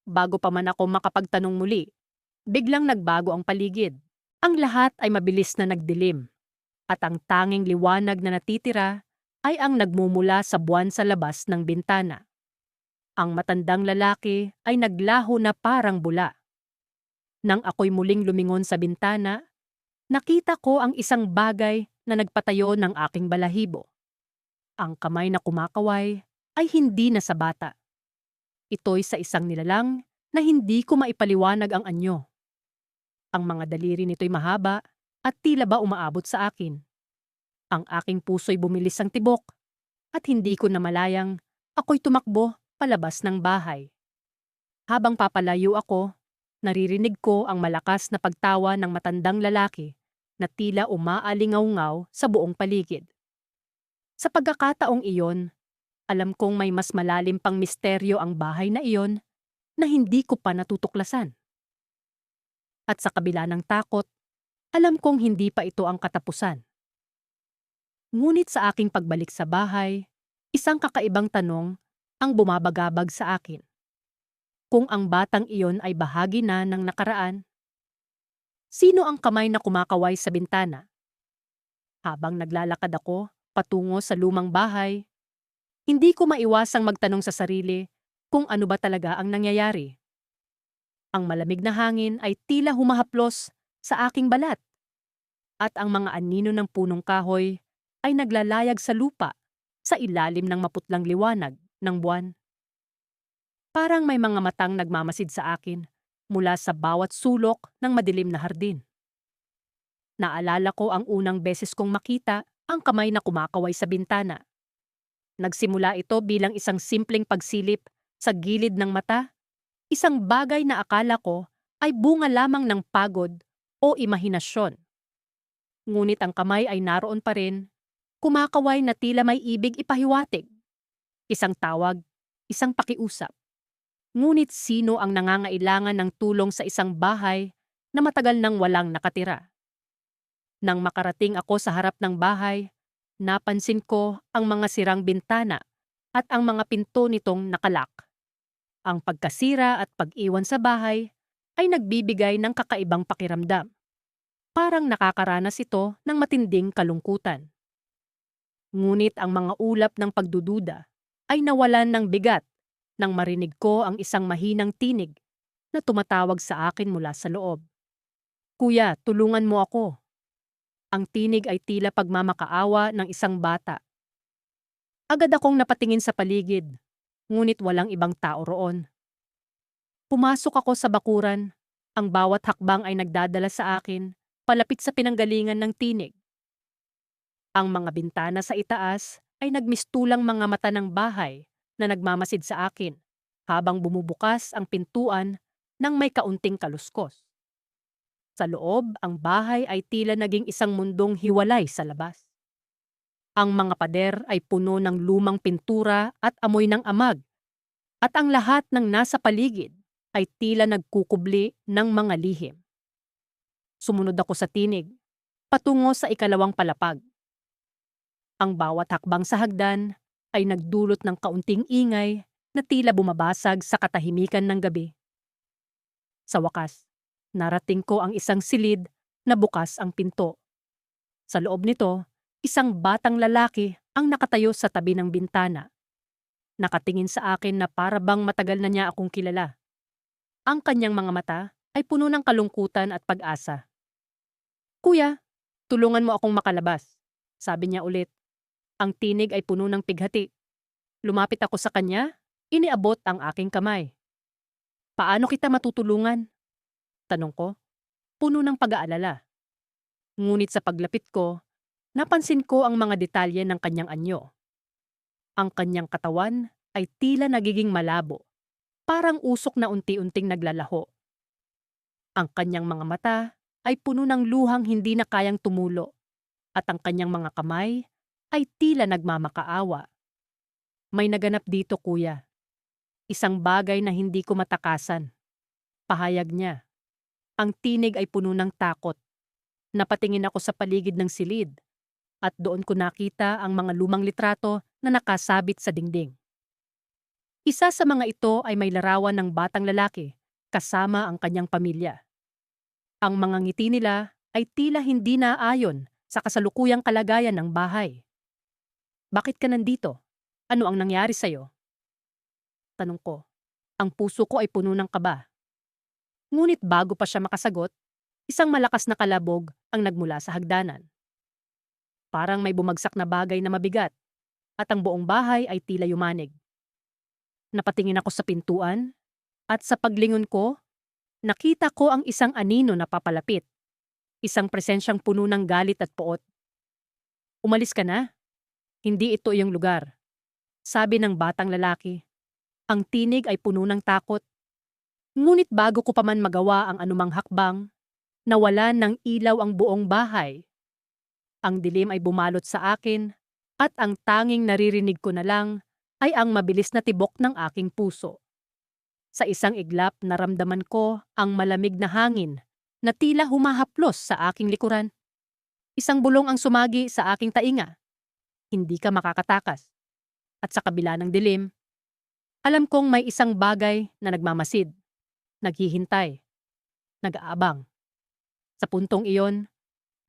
Bago pa man ako makapagtanong muli, biglang nagbago ang paligid. Ang lahat ay mabilis na nagdilim, at ang tanging liwanag na natitira ay ang nagmumula sa buwan sa labas ng bintana. Ang matandang lalaki ay naglaho na parang bula. Nang ako'y muling lumingon sa bintana, nakita ko ang isang bagay na nagpatayo ng aking balahibo. Ang kamay na kumakaway ay hindi na sa bata. Ito'y sa isang nilalang na hindi ko maipaliwanag ang anyo. Ang mga daliri nito'y mahaba at tila ba umaabot sa akin. Ang aking puso'y bumilis ang tibok at hindi ko namalayang ako'y tumakbo palabas ng bahay. Habang papalayo ako, naririnig ko ang malakas na pagtawa ng matandang lalaki na tila umaalingaw-ngaw sa buong paligid. Sa pagkakataong iyon, alam kong may mas malalim pang misteryo ang bahay na iyon na hindi ko pa natutuklasan. At sa kabila ng takot, alam kong hindi pa ito ang katapusan. Ngunit sa aking pagbalik sa bahay, isang kakaibang tanong ang bumabagabag sa akin. Kung ang batang iyon ay bahagi na ng nakaraan, sino ang kamay na kumakaway sa bintana? Habang naglalakad ako patungo sa lumang bahay, hindi ko maiwasang magtanong sa sarili kung ano ba talaga ang nangyayari. Ang malamig na hangin ay tila humahaplos sa aking balat at ang mga anino ng punong kahoy ay naglalayag sa lupa sa ilalim ng maputlang liwanag ng buwan. Parang may mga matang nagmamasid sa akin mula sa bawat sulok ng madilim na hardin. Naalala ko ang unang beses kong makita ang kamay na kumakaway sa bintana. Nagsimula ito bilang isang simpleng pagsilip sa gilid ng mata, isang bagay na akala ko ay bunga lamang ng pagod o imahinasyon. Ngunit ang kamay ay naroon pa rin, kumakaway na tila may ibig ipahiwatig. Isang tawag, isang pakiusap. Ngunit sino ang nangangailangan ng tulong sa isang bahay na matagal nang walang nakatira? Nang makarating ako sa harap ng bahay, napansin ko ang mga sirang bintana at ang mga pinto nitong nakalak. Ang pagkasira at pag-iwan sa bahay ay nagbibigay ng kakaibang pakiramdam. Parang nakakaranas ito ng matinding kalungkutan. Ngunit ang mga ulap ng pagdududa ay nawalan ng bigat nang marinig ko ang isang mahinang tinig na tumatawag sa akin mula sa loob. "Kuya, tulungan mo ako." Ang tinig ay tila pagmamakaawa ng isang bata. Agad akong napatingin sa paligid, ngunit walang ibang tao roon. Pumasok ako sa bakuran, ang bawat hakbang ay nagdadala sa akin palapit sa pinanggalingan ng tinig. Ang mga bintana sa itaas ay nagmistulang mga mata ng bahay na nagmamasid sa akin habang bumubukas ang pintuan ng may kaunting kaluskos. Sa loob, ang bahay ay tila naging isang mundong hiwalay sa labas. Ang mga pader ay puno ng lumang pintura at amoy ng amag, at ang lahat ng nasa paligid ay tila nagkukubli ng mga lihim. Sumunod ako sa tinig, patungo sa ikalawang palapag. Ang bawat hakbang sa hagdan ay nagdulot ng kaunting ingay na tila bumabasag sa katahimikan ng gabi. Sa wakas, narating ko ang isang silid na bukas ang pinto. Sa loob nito, isang batang lalaki ang nakatayo sa tabi ng bintana. Nakatingin sa akin na para bang matagal na niya akong kilala. Ang kanyang mga mata ay puno ng kalungkutan at pag-asa. "Kuya, tulungan mo akong makalabas," sabi niya ulit. Ang tinig ay puno ng pighati. Lumapit ako sa kanya, iniabot ang aking kamay. "Paano kita matutulungan?" tanong ko, puno ng pag-aalala. Ngunit sa paglapit ko, napansin ko ang mga detalye ng kanyang anyo. Ang kanyang katawan ay tila nagiging malabo, parang usok na unti-unting naglalaho. Ang kanyang mga mata ay puno ng luhang hindi na kayang tumulo, at ang kanyang mga kamay ay tila nagmamakaawa. "May naganap dito, kuya. Isang bagay na hindi ko matakasan," pahayag niya. Ang tinig ay puno ng takot. Napatingin ako sa paligid ng silid at doon ko nakita ang mga lumang litrato na nakasabit sa dingding. Isa sa mga ito ay may larawan ng batang lalaki kasama ang kanyang pamilya. Ang mga ngiti nila ay tila hindi naaayon sa kasalukuyang kalagayan ng bahay. "Bakit ka nandito? Ano ang nangyari sa'yo?" tanong ko. Ang puso ko ay puno ng kaba. Ngunit bago pa siya makasagot, isang malakas na kalabog ang nagmula sa hagdanan. Parang may bumagsak na bagay na mabigat, at ang buong bahay ay tila yumanig. Napatingin ako sa pintuan at sa paglingon ko, nakita ko ang isang anino na papalapit. Isang presensyang puno ng galit at poot. "Umalis ka na. Hindi ito iyong lugar," sabi ng batang lalaki. Ang tinig ay puno ng takot. Ngunit bago ko pa man magawa ang anumang hakbang, nawalan ng ilaw ang buong bahay. Ang dilim ay bumalot sa akin at ang tanging naririnig ko na lang ay ang mabilis na tibok ng aking puso. Sa isang iglap naramdaman ko ang malamig na hangin na tila humahaplos sa aking likuran. Isang bulong ang sumagi sa aking tainga. Hindi ka makakatakas. At sa kabila ng dilim, alam kong may isang bagay na nagmamasid, naghihintay, nag-aabang. Sa puntong iyon,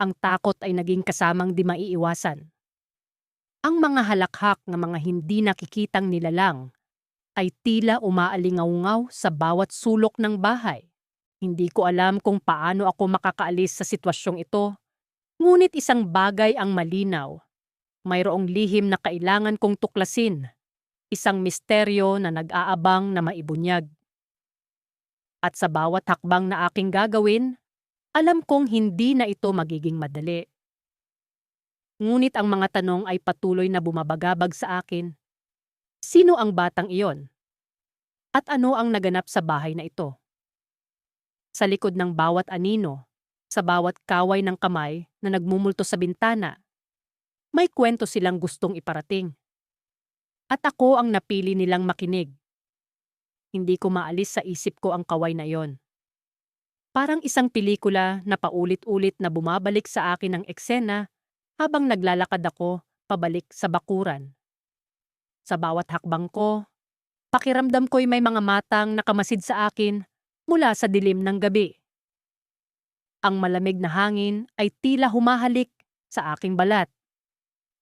ang takot ay naging kasamang di maiiwasan. Ang mga halakhak na mga hindi nakikitang nilalang ay tila umaalingaw sa bawat sulok ng bahay. Hindi ko alam kung paano ako makakaalis sa sitwasyong ito, ngunit isang bagay ang malinaw. Mayroong lihim na kailangan kong tuklasin, isang misteryo na nag-aabang na maibunyag. At sa bawat hakbang na aking gagawin, alam kong hindi na ito magiging madali. Ngunit ang mga tanong ay patuloy na bumabagabag sa akin. Sino ang batang iyon? At ano ang naganap sa bahay na ito? Sa likod ng bawat anino, sa bawat kaway ng kamay na nagmumulto sa bintana, may kwento silang gustong iparating. At ako ang napili nilang makinig. Hindi ko maalis sa isip ko ang kaway na iyon. Parang isang pelikula na paulit-ulit na bumabalik sa akin ang eksena habang naglalakad ako pabalik sa bakuran. Sa bawat hakbang ko, pakiramdam ko'y may mga matang nakamasid sa akin mula sa dilim ng gabi. Ang malamig na hangin ay tila humahalik sa aking balat.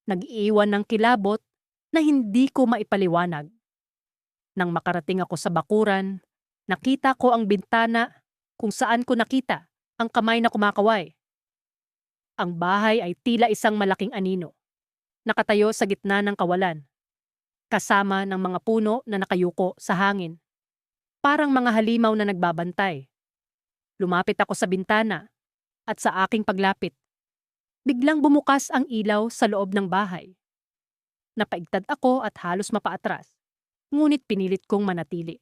Nag-iiwan ng kilabot na hindi ko maipaliwanag. Nang makarating ako sa bakuran, nakita ko ang bintana kung saan ko nakita ang kamay na kumakaway. Ang bahay ay tila isang malaking anino, nakatayo sa gitna ng kawalan, kasama ng mga puno na nakayuko sa hangin. Parang mga halimaw na nagbabantay. Lumapit ako sa bintana at sa aking paglapit, biglang bumukas ang ilaw sa loob ng bahay. Napaigtad ako at halos mapaatras, ngunit pinilit kong manatili.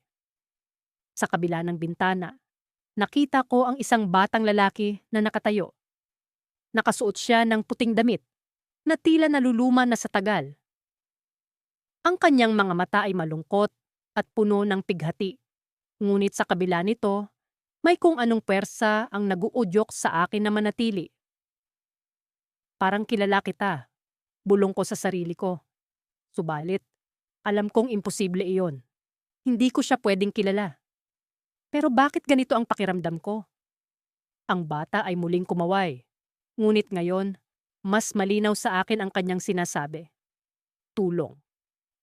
Sa kabila ng bintana, nakita ko ang isang batang lalaki na nakatayo. Nakasuot siya ng puting damit na tila naluluma na sa tagal. Ang kanyang mga mata ay malungkot at puno ng pighati. Ngunit sa kabila nito, may kung anong pwersa ang naguudyok sa akin na manatili. Parang kilala kita, bulong ko sa sarili ko. Subalit, alam kong imposible iyon. Hindi ko siya pwedeng kilala. Pero bakit ganito ang pakiramdam ko? Ang bata ay muling kumaway. Ngunit ngayon, mas malinaw sa akin ang kanyang sinasabi. Tulong.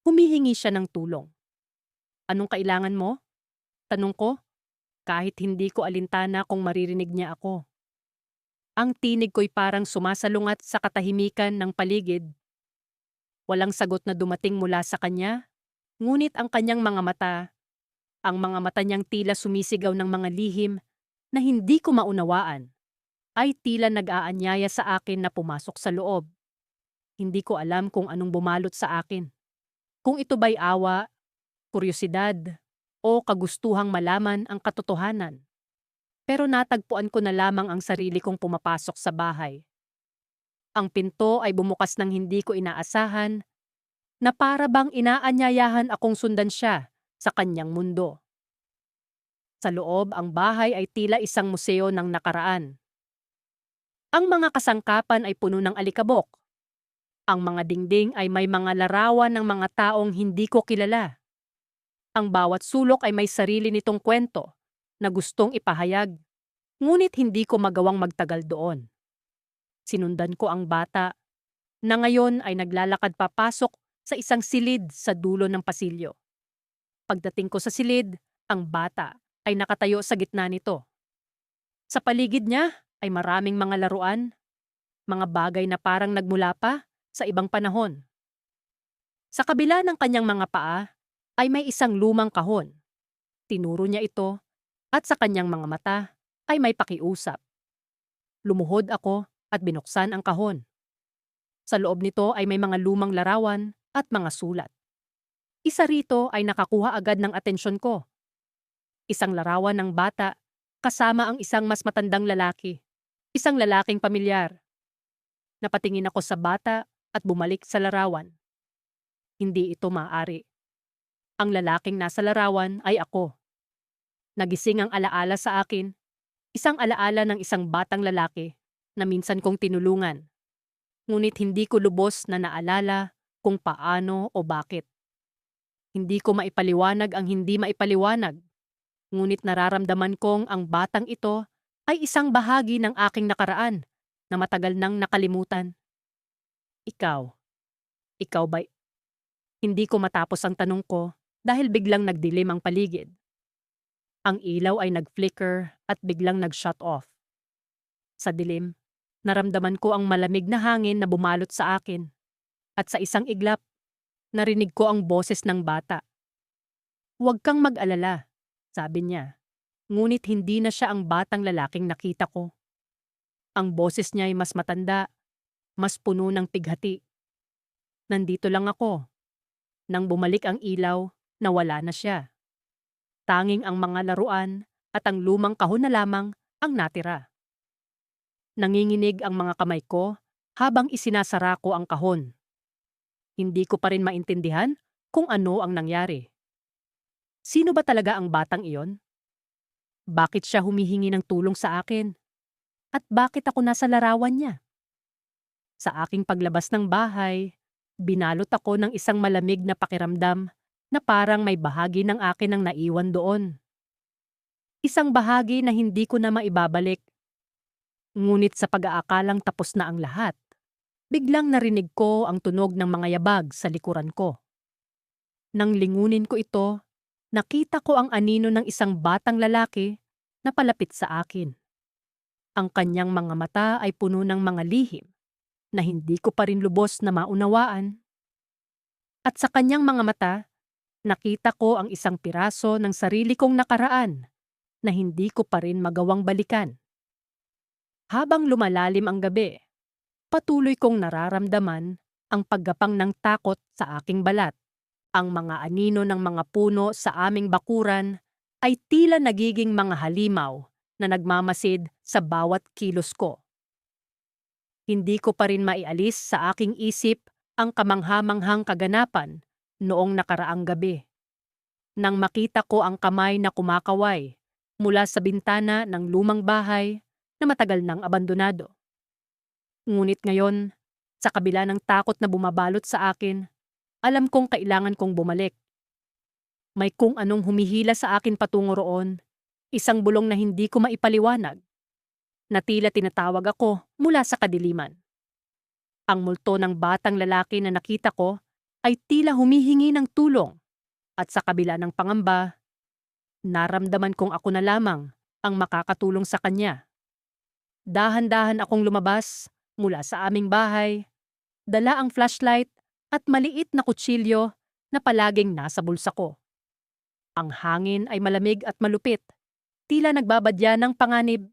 Humihingi siya ng tulong. Anong kailangan mo? Tanong ko, kahit hindi ko alintana kung maririnig niya ako. Ang tinig ko'y parang sumasalungat sa katahimikan ng paligid. Walang sagot na dumating mula sa kanya, ngunit ang kanyang mga mata niyang tila sumisigaw ng mga lihim na hindi ko maunawaan, ay tila nag-aanyaya sa akin na pumasok sa loob. Hindi ko alam kung anong bumalot sa akin. Kung ito ba'y awa, kuryosidad, o kagustuhang malaman ang katotohanan. Pero natagpuan ko na lamang ang sarili kong pumapasok sa bahay. Ang pinto ay bumukas ng hindi ko inaasahan, na para bang inaanyayahan akong sundan siya sa kanyang mundo. Sa loob, ang bahay ay tila isang museo ng nakaraan. Ang mga kasangkapan ay puno ng alikabok. Ang mga dingding ay may mga larawan ng mga taong hindi ko kilala. Ang bawat sulok ay may sarili nitong kwento na gustong ipahayag, ngunit hindi ko magawang magtagal doon. Sinundan ko ang bata, na ngayon ay naglalakad papasok sa isang silid sa dulo ng pasilyo. Pagdating ko sa silid, ang bata ay nakatayo sa gitna nito. Sa paligid niya ay maraming mga laruan, mga bagay na parang nagmula pa sa ibang panahon. Sa kabila ng kanyang mga paa, ay may isang lumang kahon. Tinuro niya ito at sa kanyang mga mata ay may pakiusap. Lumuhod ako at binuksan ang kahon. Sa loob nito ay may mga lumang larawan at mga sulat. Isa rito ay nakakuha agad ng atensyon ko. Isang larawan ng bata kasama ang isang mas matandang lalaki. Isang lalaking pamilyar. Napatingin ako sa bata at bumalik sa larawan. Hindi ito maaari. Ang lalaking nasa larawan ay ako. Nagising ang alaala sa akin, isang alaala ng isang batang lalaki na minsan kong tinulungan. Ngunit hindi ko lubos na naalala kung paano o bakit. Hindi ko maipaliwanag ang hindi maipaliwanag, ngunit nararamdaman kong ang batang ito ay isang bahagi ng aking nakaraan na matagal nang nakalimutan. Ikaw. Ikaw ba? Hindi ko matapos ang tanong ko dahil biglang nagdilim ang paligid. Ang ilaw ay nag-flicker at biglang nag-shut off. Sa dilim, naramdaman ko ang malamig na hangin na bumalot sa akin. At sa isang iglap, narinig ko ang boses ng bata. "Huwag kang mag-alala," sabi niya. Ngunit hindi na siya ang batang lalaking nakita ko. Ang boses niya ay mas matanda, mas puno ng pighati. Nandito lang ako. Nang bumalik ang ilaw, nawala na siya. Tanging ang mga laruan at ang lumang kahon na lamang ang natira. Nanginginig ang mga kamay ko habang isinasara ko ang kahon. Hindi ko pa rin maintindihan kung ano ang nangyari. Sino ba talaga ang batang iyon? Bakit siya humihingi ng tulong sa akin? At bakit ako nasa larawan niya? Sa aking paglabas ng bahay, binalot ako ng isang malamig na pakiramdam na parang may bahagi ng akin ang naiwan doon. Isang bahagi na hindi ko na maibabalik. Ngunit sa pag-aakalang tapos na ang lahat, biglang narinig ko ang tunog ng mga yabag sa likuran ko. Nang lingunin ko ito, nakita ko ang anino ng isang batang lalaki na palapit sa akin. Ang kanyang mga mata ay puno ng mga lihim na hindi ko pa rin lubos na maunawaan. At sa kanyang mga mata, nakita ko ang isang piraso ng sarili kong nakaraan na hindi ko pa rin magawang balikan. Habang lumalalim ang gabi, patuloy kong nararamdaman ang paggapang ng takot sa aking balat. Ang mga anino ng mga puno sa aming bakuran ay tila nagiging mga halimaw na nagmamasid sa bawat kilos ko. Hindi ko pa rin maialis sa aking isip ang kamanghamanghang kaganapan noong nakaraang gabi. Nang makita ko ang kamay na kumakaway mula sa bintana ng lumang bahay na matagal nang abandonado. Ngunit ngayon, sa kabila ng takot na bumabalot sa akin, alam kong kailangan kong bumalik. May kung anong humihila sa akin patungo roon, isang bulong na hindi ko maipaliwanag, na tila tinatawag ako mula sa kadiliman. Ang multo ng batang lalaki na nakita ko ay tila humihingi ng tulong at sa kabila ng pangamba, naramdaman kong ako na lamang ang makakatulong sa kanya. Dahan-dahan akong lumabas mula sa aming bahay, dala ang flashlight at maliit na kutsilyo na palaging nasa bulsa ko. Ang hangin ay malamig at malupit, tila nagbabadya ng panganib.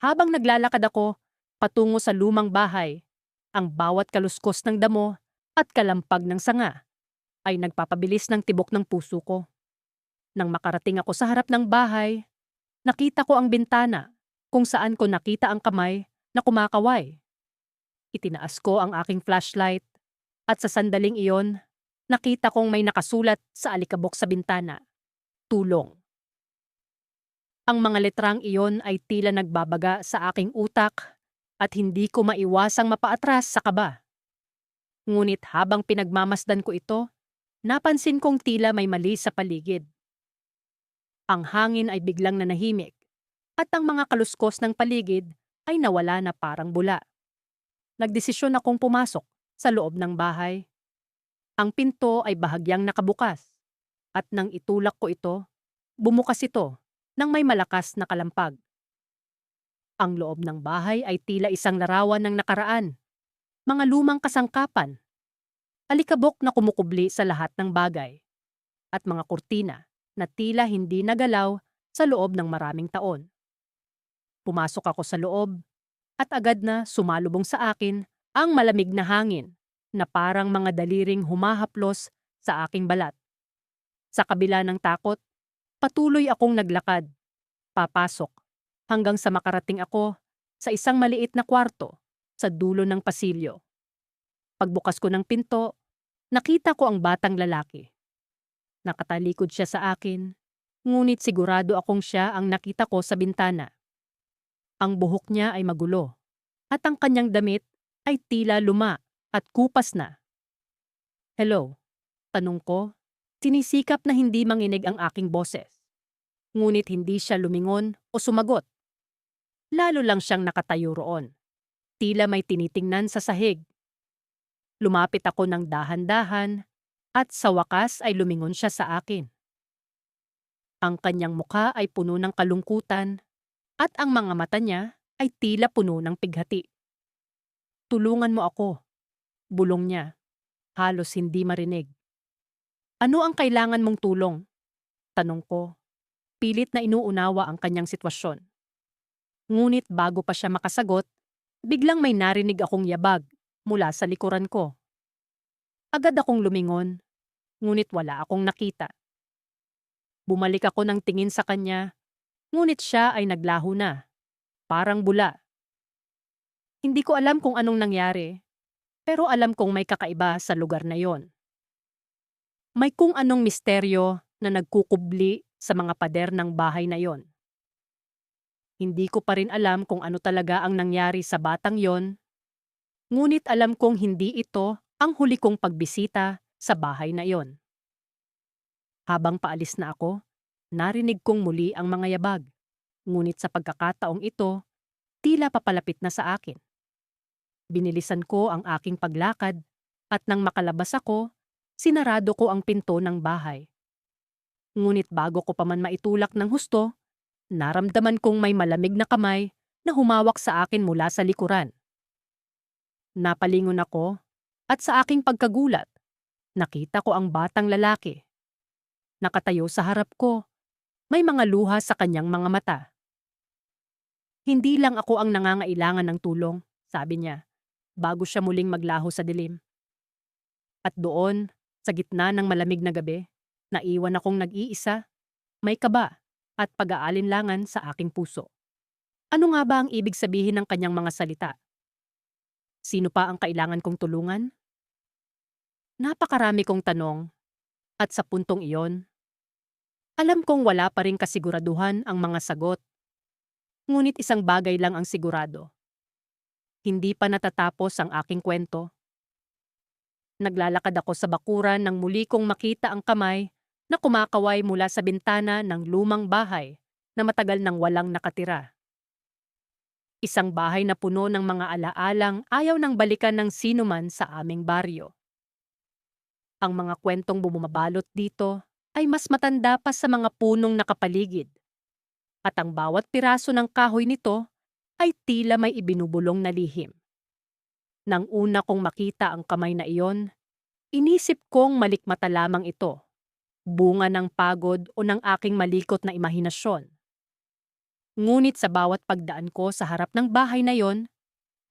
Habang naglalakad ako patungo sa lumang bahay, ang bawat kaluskos ng damo at kalampag ng sanga ay nagpapabilis ng tibok ng puso ko. Nang makarating ako sa harap ng bahay, nakita ko ang bintana kung saan ko nakita ang kamay na kumakaway. Itinaas ko ang aking flashlight at sa sandaling iyon, nakita kong may nakasulat sa alikabok sa bintana, "Tulong." Ang mga letrang iyon ay tila nagbabaga sa aking utak at hindi ko maiwasang mapaatras sa kaba. Ngunit habang pinagmamasdan ko ito, napansin kong tila may mali sa paligid. Ang hangin ay biglang nanahimik at ang mga kaluskos ng paligid ay nawala na parang bula. Nagdesisyon akong pumasok sa loob ng bahay. Ang pinto ay bahagyang nakabukas at nang itulak ko ito, bumukas ito nang may malakas na kalampag. Ang loob ng bahay ay tila isang larawan ng nakaraan, mga lumang kasangkapan, alikabok na kumukubli sa lahat ng bagay. at mga kurtina na tila hindi nagalaw sa loob ng maraming taon. Pumasok ako sa loob at agad na sumalubong sa akin ang malamig na hangin na parang mga daliring humahaplos sa aking balat. Sa kabila ng takot, patuloy akong naglakad, papasok, hanggang sa makarating ako sa isang maliit na kwarto sa dulo ng pasilyo. Pagbukas ko ng pinto, nakita ko ang batang lalaki. Nakatalikod siya sa akin, ngunit sigurado akong siya ang nakita ko sa bintana. Ang buhok niya ay magulo, at ang kanyang damit ay tila luma at kupas na. "Hello?" tanong ko, sinisikap na hindi manginig ang aking boses. Ngunit hindi siya lumingon o sumagot. Lalo lang siyang nakatayo roon. Tila may tinitingnan sa sahig. Lumapit ako ng dahan-dahan at sa wakas ay lumingon siya sa akin. Ang kanyang mukha ay puno ng kalungkutan at ang mga mata niya ay tila puno ng pighati. "Tulungan mo ako," bulong niya, halos hindi marinig. "Ano ang kailangan mong tulong?" tanong ko, pilit na inuunawa ang kanyang sitwasyon. Ngunit bago pa siya makasagot, biglang may narinig akong yabag mula sa likuran ko. Agad akong lumingon, ngunit wala akong nakita. Bumalik ako ng tingin sa kanya, ngunit siya ay naglaho na, parang bula. Hindi ko alam kung anong nangyari, pero alam kong may kakaiba sa lugar na yon. May kung anong misteryo na nagkukubli sa mga pader ng bahay na yon. Hindi ko pa rin alam kung ano talaga ang nangyari sa batang yon, ngunit alam kong hindi ito ang huli kong pagbisita sa bahay na yon. Habang paalis na ako, narinig kong muli ang mga yabag, ngunit sa pagkakataong ito, tila papalapit na sa akin. Binilisan ko ang aking paglakad at nang makalabas ako, sinarado ko ang pinto ng bahay. Ngunit bago ko pa man maitulak ng husto, naramdaman kong may malamig na kamay na humawak sa akin mula sa likuran. Napalingon ako at sa aking pagkagulat, nakita ko ang batang lalaki. Nakatayo sa harap ko, may mga luha sa kanyang mga mata. "Hindi lang ako ang nangangailangan ng tulong," sabi niya, bago siya muling maglaho sa dilim. At doon, sa gitna ng malamig na gabi, naiwan akong nag-iisa, may kaba at pag-aalinlangan sa aking puso. Ano nga ba ang ibig sabihin ng kanyang mga salita? Sino pa ang kailangan kong tulungan? Napakarami kong tanong, at sa puntong iyon, alam kong wala pa rin kasiguraduhan ang mga sagot. Ngunit isang bagay lang ang sigurado. Hindi pa natatapos ang aking kwento. Naglalakad ako sa bakuran nang muli kong makita ang kamay na kumakaway mula sa bintana ng lumang bahay na matagal nang walang nakatira. Isang bahay na puno ng mga alaalang ayaw nang balikan ng sinuman sa aming baryo. Ang mga kwentong bumabalot dito ay mas matanda pa sa mga punong nakapaligid. At ang bawat piraso ng kahoy nito ay tila may ibinubulong na lihim. Nang una kong makita ang kamay na iyon, inisip kong malikmata lamang ito, bunga ng pagod o ng aking malikot na imahinasyon. Ngunit sa bawat pagdaan ko sa harap ng bahay na iyon,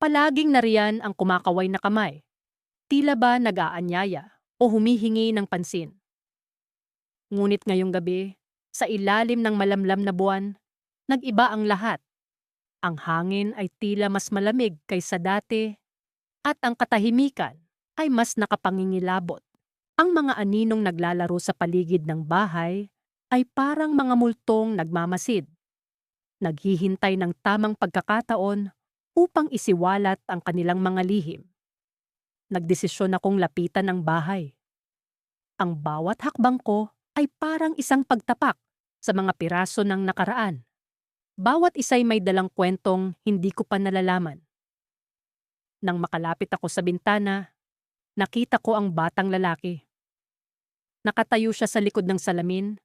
palaging nariyan ang kumakaway na kamay, tila ba nag-aanyaya o humihingi ng pansin. Ngunit ngayong gabi, sa ilalim ng malamlam na buwan, nag-iba ang lahat. Ang hangin ay tila mas malamig kaysa dati at ang katahimikan ay mas nakapangingilabot. Ang mga aninong naglalaro sa paligid ng bahay ay parang mga multong nagmamasid. Naghihintay ng tamang pagkakataon upang isiwalat ang kanilang mga lihim. Nagdesisyon akong lapitan ang bahay. Ang bawat hakbang ko ay parang isang pagtapak sa mga piraso ng nakaraan. Bawat isa'y may dalang kwentong hindi ko pa nalalaman. Nang makalapit ako sa bintana, nakita ko ang batang lalaki. Nakatayo siya sa likod ng salamin,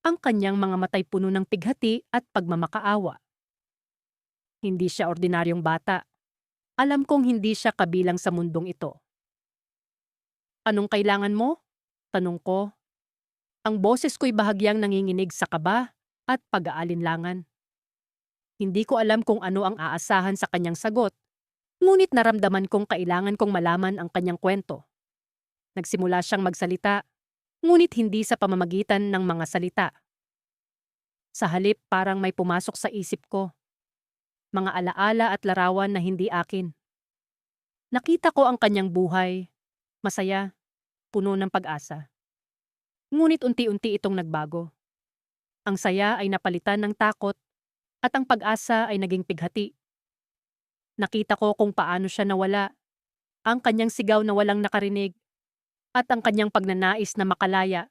ang kanyang mga matay puno ng pighati at pagmamakaawa. Hindi siya ordinaryong bata. Alam kong hindi siya kabilang sa mundong ito. "Anong kailangan mo?" tanong ko. Ang boses ko'y bahagyang nanginginig sa kaba at pag-aalinlangan. Hindi ko alam kung ano ang aasahan sa kanyang sagot, ngunit naramdaman kong kailangan kong malaman ang kanyang kwento. Nagsimula siyang magsalita, ngunit hindi sa pamamagitan ng mga salita. Sa halip parang may pumasok sa isip ko, mga alaala at larawan na hindi akin. Nakita ko ang kanyang buhay, masaya, puno ng pag-asa. Ngunit unti-unti itong nagbago. Ang saya ay napalitan ng takot at ang pag-asa ay naging pighati. Nakita ko kung paano siya nawala, ang kanyang sigaw na walang nakarinig, at ang kanyang pagnanais na makalaya.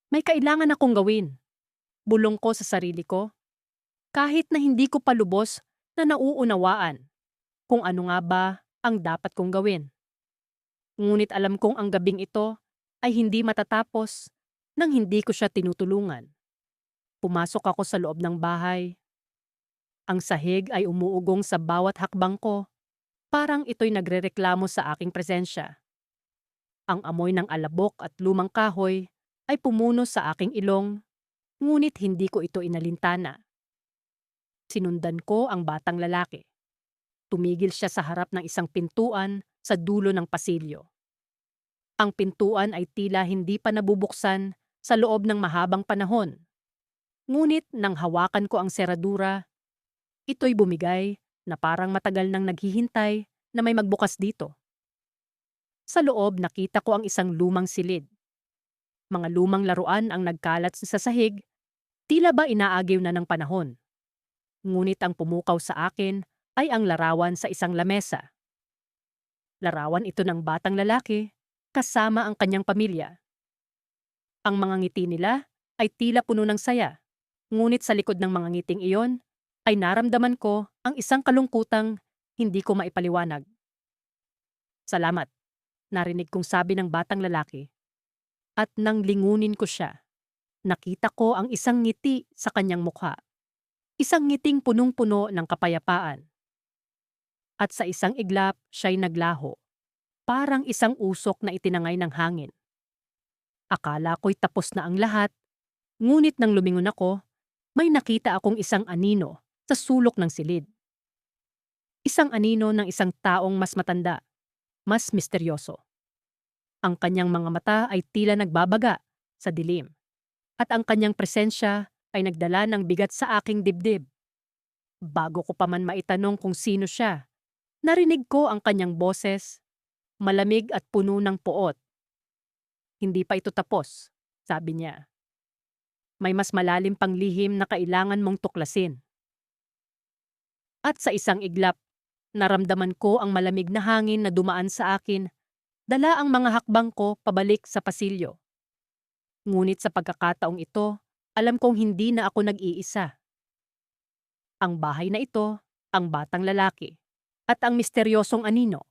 May kailangan akong gawin. Bulong ko sa sarili ko, kahit na hindi ko pa lubos na nauunawaan kung ano nga ba ang dapat kong gawin. Ngunit alam kong ang gabing ito ay hindi matatapos nang hindi ko siya tinutulungan. Pumasok ako sa loob ng bahay. Ang sahig ay umuugong sa bawat hakbang ko, parang ito'y nagrereklamo sa aking presensya. Ang amoy ng alabok at lumang kahoy ay pumuno sa aking ilong, ngunit hindi ko ito inalintana. Sinundan ko ang batang lalaki. Tumigil siya sa harap ng isang pintuan sa dulo ng pasilyo. Ang pintuan ay tila hindi pa nabubuksan sa loob ng mahabang panahon. Ngunit nang hawakan ko ang seradura, ito'y bumigay na parang matagal nang naghihintay na may magbukas dito. Sa loob nakita ko ang isang lumang silid. Mga lumang laruan ang nagkalat sa sahig, tila ba inaagiw na ng panahon. Ngunit ang pumukaw sa akin ay ang larawan sa isang lamesa. Larawan ito ng batang lalaki kasama ang kanyang pamilya. Ang mga ngiti nila ay tila puno ng saya, ngunit sa likod ng mga ngiting iyon ay naramdaman ko ang isang kalungkutang hindi ko maipaliwanag. Salamat, narinig kong sabi ng batang lalaki. At nang lingunin ko siya, nakita ko ang isang ngiti sa kanyang mukha. Isang ngiting punong-puno ng kapayapaan. At sa isang iglap, siya'y naglaho. Parang isang usok na itinangay ng hangin. Akala ko'y tapos na ang lahat, ngunit nang lumingon ako, may nakita akong isang anino sa sulok ng silid. Isang anino ng isang taong mas matanda, mas misteryoso. Ang kanyang mga mata ay tila nagbabaga sa dilim, at ang kanyang presensya ay nagdala ng bigat sa aking dibdib. Bago ko pa man maitanong kung sino siya, narinig ko ang kanyang boses, malamig at puno ng poot. Hindi pa ito tapos, sabi niya. May mas malalim pang lihim na kailangan mong tuklasin. At sa isang iglap, naramdaman ko ang malamig na hangin na dumaan sa akin, dala ang mga hakbang ko pabalik sa pasilyo. Ngunit sa pagkakataong ito, alam kong hindi na ako nag-iisa. Ang bahay na ito, ang batang lalaki, at ang misteryosong anino.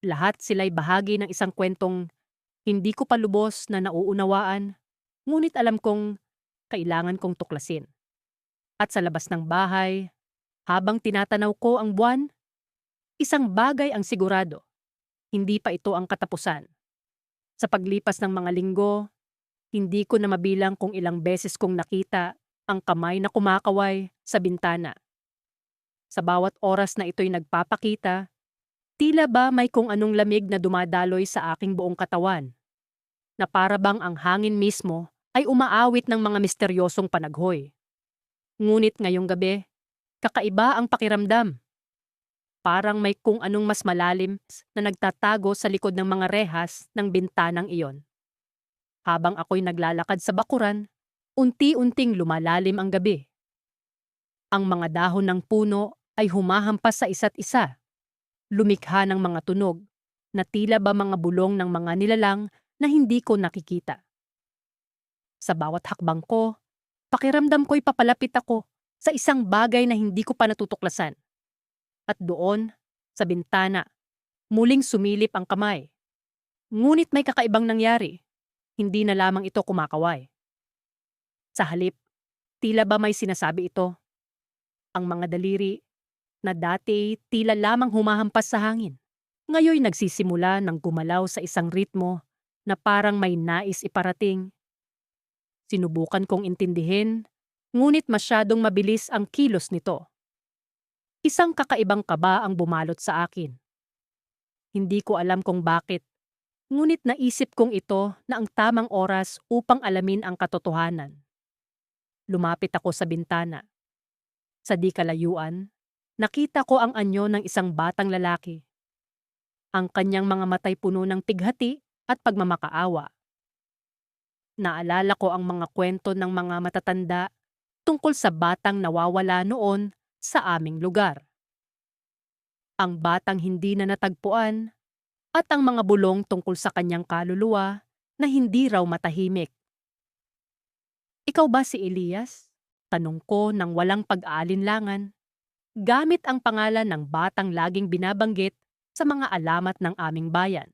Lahat sila'y bahagi ng isang kwentong hindi ko pa lubos na nauunawaan, ngunit alam kong kailangan kong tuklasin. At sa labas ng bahay, habang tinatanaw ko ang buwan, isang bagay ang sigurado. Hindi pa ito ang katapusan. Sa paglipas ng mga linggo, hindi ko na mabilang kung ilang beses kong nakita ang kamay na kumakaway sa bintana. Sa bawat oras na ito'y nagpapakita, tila ba may kung anong lamig na dumadaloy sa aking buong katawan, na para bang ang hangin mismo ay umaawit ng mga misteryosong panaghoy. Ngunit ngayong gabi, kakaiba ang pakiramdam. Parang may kung anong mas malalim na nagtatago sa likod ng mga rehas ng bintanang iyon. Habang ako'y naglalakad sa bakuran, unti-unting lumalalim ang gabi. Ang mga dahon ng puno ay humahampas sa isa't isa. Lumikha ng mga tunog na tila ba mga bulong ng mga nilalang na hindi ko nakikita. Sa bawat hakbang ko, pakiramdam ko'y papalapit ako sa isang bagay na hindi ko pa natutuklasan. At doon, sa bintana, muling sumilip ang kamay. Ngunit may kakaibang nangyari. Hindi na lamang ito kumakaway. Sa halip, tila ba may sinasabi ito? Ang mga daliri na dati tila lamang humahampas sa hangin, ngayoy nagsisimula ng gumalaw sa isang ritmo na parang may nais iparating Sinubukan kong intindihin, ngunit masyadong mabilis ang kilos nito. Isang kakaibang kaba ang bumalot sa akin. Hindi ko alam kung bakit, ngunit naisip kong ito na ang tamang oras upang alamin ang katotohanan. Lumapit ako sa bintana. Sa di kalayuan, nakita ko ang anyo ng isang batang lalaki. Ang kanyang mga matay puno ng pighati at pagmamakaawa. Naalala ko ang mga kwento ng mga matatanda tungkol sa batang nawawala noon sa aming lugar. Ang batang hindi na natagpuan at ang mga bulong tungkol sa kanyang kaluluwa na hindi raw matahimik. Ikaw ba si Elias? Tanong ko nang walang pag-aalinlangan, gamit ang pangalan ng batang laging binabanggit sa mga alamat ng aming bayan.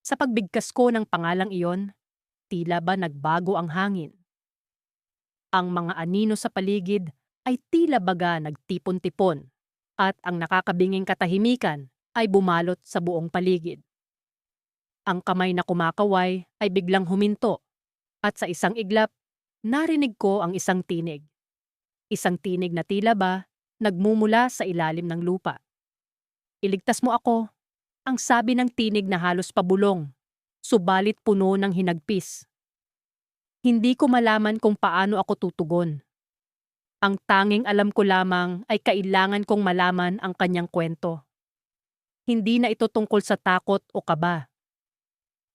Sa pagbigkas ko ng pangalang iyon, tila ba nagbago ang hangin. Ang mga anino sa paligid ay tila baga nagtipon-tipon at ang nakakabinging katahimikan ay bumalot sa buong paligid. Ang kamay na kumakaway ay biglang huminto at sa isang iglap, narinig ko ang isang tinig. Isang tinig na tila ba nagmumula sa ilalim ng lupa. Iligtas mo ako, ang sabi ng tinig na halos pabulong, subalit puno ng hinagpis. Hindi ko malaman kung paano ako tutugon. Ang tanging alam ko lamang ay kailangan kong malaman ang kanyang kwento. Hindi na ito tungkol sa takot o kaba.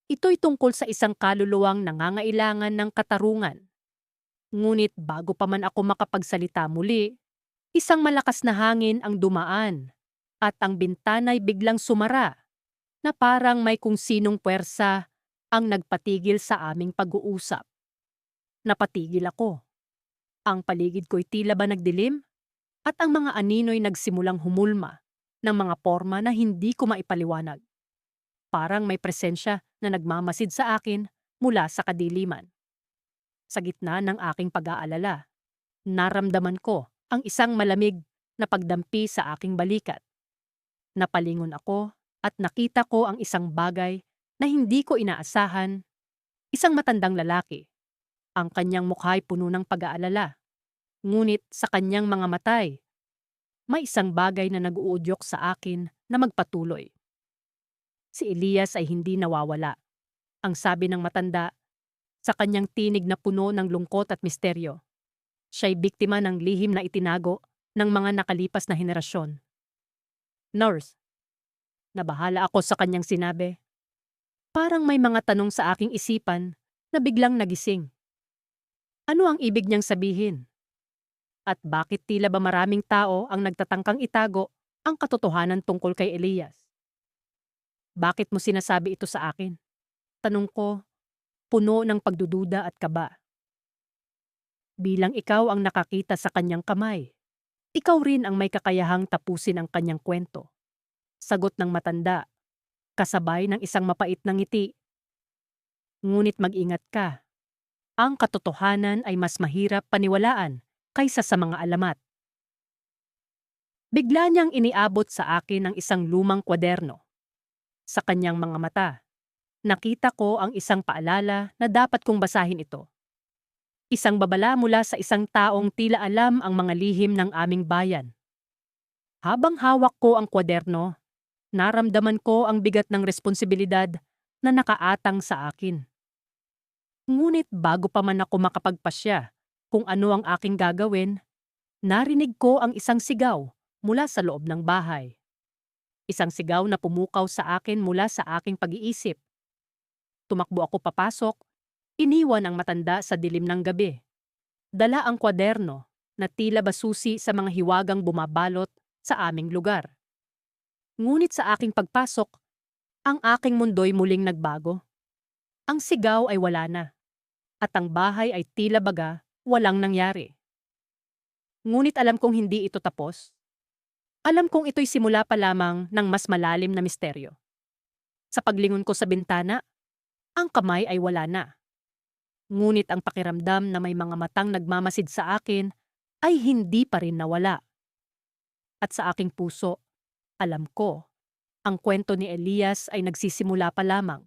Ito'y tungkol sa isang kaluluwang nangangailangan ng katarungan. Ngunit bago pa man ako makapagsalita muli, isang malakas na hangin ang dumaan at ang bintana'y biglang sumara na parang may kung sinong puwersa ang nagpatigil sa aming pag-uusap. Napatigil ako. Ang paligid ko'y tila ba nagdilim at ang mga anino'y nagsimulang humulma ng mga porma na hindi ko maipaliwanag. Parang may presensya na nagmamasid sa akin mula sa kadiliman. Sa gitna ng aking pag-aalala, naramdaman ko ang isang malamig na pagdampi sa aking balikat. Napalingon ako at nakita ko ang isang bagay na hindi ko inaasahan, isang matandang lalaki. Ang kanyang mukha'y puno ng pag-aalala. Ngunit sa kanyang mga matay, may isang bagay na nag-uudyok sa akin na magpatuloy. Si Elias ay hindi nawawala. Ang sabi ng matanda, sa kanyang tinig na puno ng lungkot at misteryo. Siya'y biktima ng lihim na itinago ng mga nakalipas na henerasyon. Nurse, nabahala ako sa kanyang sinabi. Parang may mga tanong sa aking isipan na biglang nagising. Ano ang ibig niyang sabihin? At bakit tila ba maraming tao ang nagtatangkang itago ang katotohanan tungkol kay Elias? Bakit mo sinasabi ito sa akin? Tanong ko, puno ng pagdududa at kaba. Bilang ikaw ang nakakita sa kanyang kamay, ikaw rin ang may kakayahang tapusin ang kanyang kwento. Sagot ng matanda, kasabay ng isang mapait na ngiti. Ngunit mag-ingat ka. Ang katotohanan ay mas mahirap paniwalaan kaysa sa mga alamat. Bigla niyang iniabot sa akin ang isang lumang kwaderno. Sa kanyang mga mata, nakita ko ang isang paalala na dapat kong basahin ito. Isang babala mula sa isang taong tila alam ang mga lihim ng aming bayan. Habang hawak ko ang kwaderno, naramdaman ko ang bigat ng responsibilidad na nakaatang sa akin. Ngunit bago pa man ako makapagpasya kung ano ang aking gagawin, narinig ko ang isang sigaw mula sa loob ng bahay. Isang sigaw na pumukaw sa akin mula sa aking pag-iisip. Tumakbo ako papasok, iniwan ang matanda sa dilim ng gabi. Dala ang kwaderno na tila ba susi sa mga hiwagang bumabalot sa aming lugar. Ngunit sa aking pagpasok, ang aking mundo'y muling nagbago. Ang sigaw ay wala na, at ang bahay ay tila baga walang nangyari. Ngunit alam kong hindi ito tapos. Alam kong ito'y simula pa lamang ng mas malalim na misteryo. Sa paglingon ko sa bintana, ang kamay ay wala na. Ngunit ang pakiramdam na may mga matang nagmamasid sa akin ay hindi pa rin nawala. At sa aking puso, alam ko, ang kwento ni Elias ay nagsisimula pa lamang.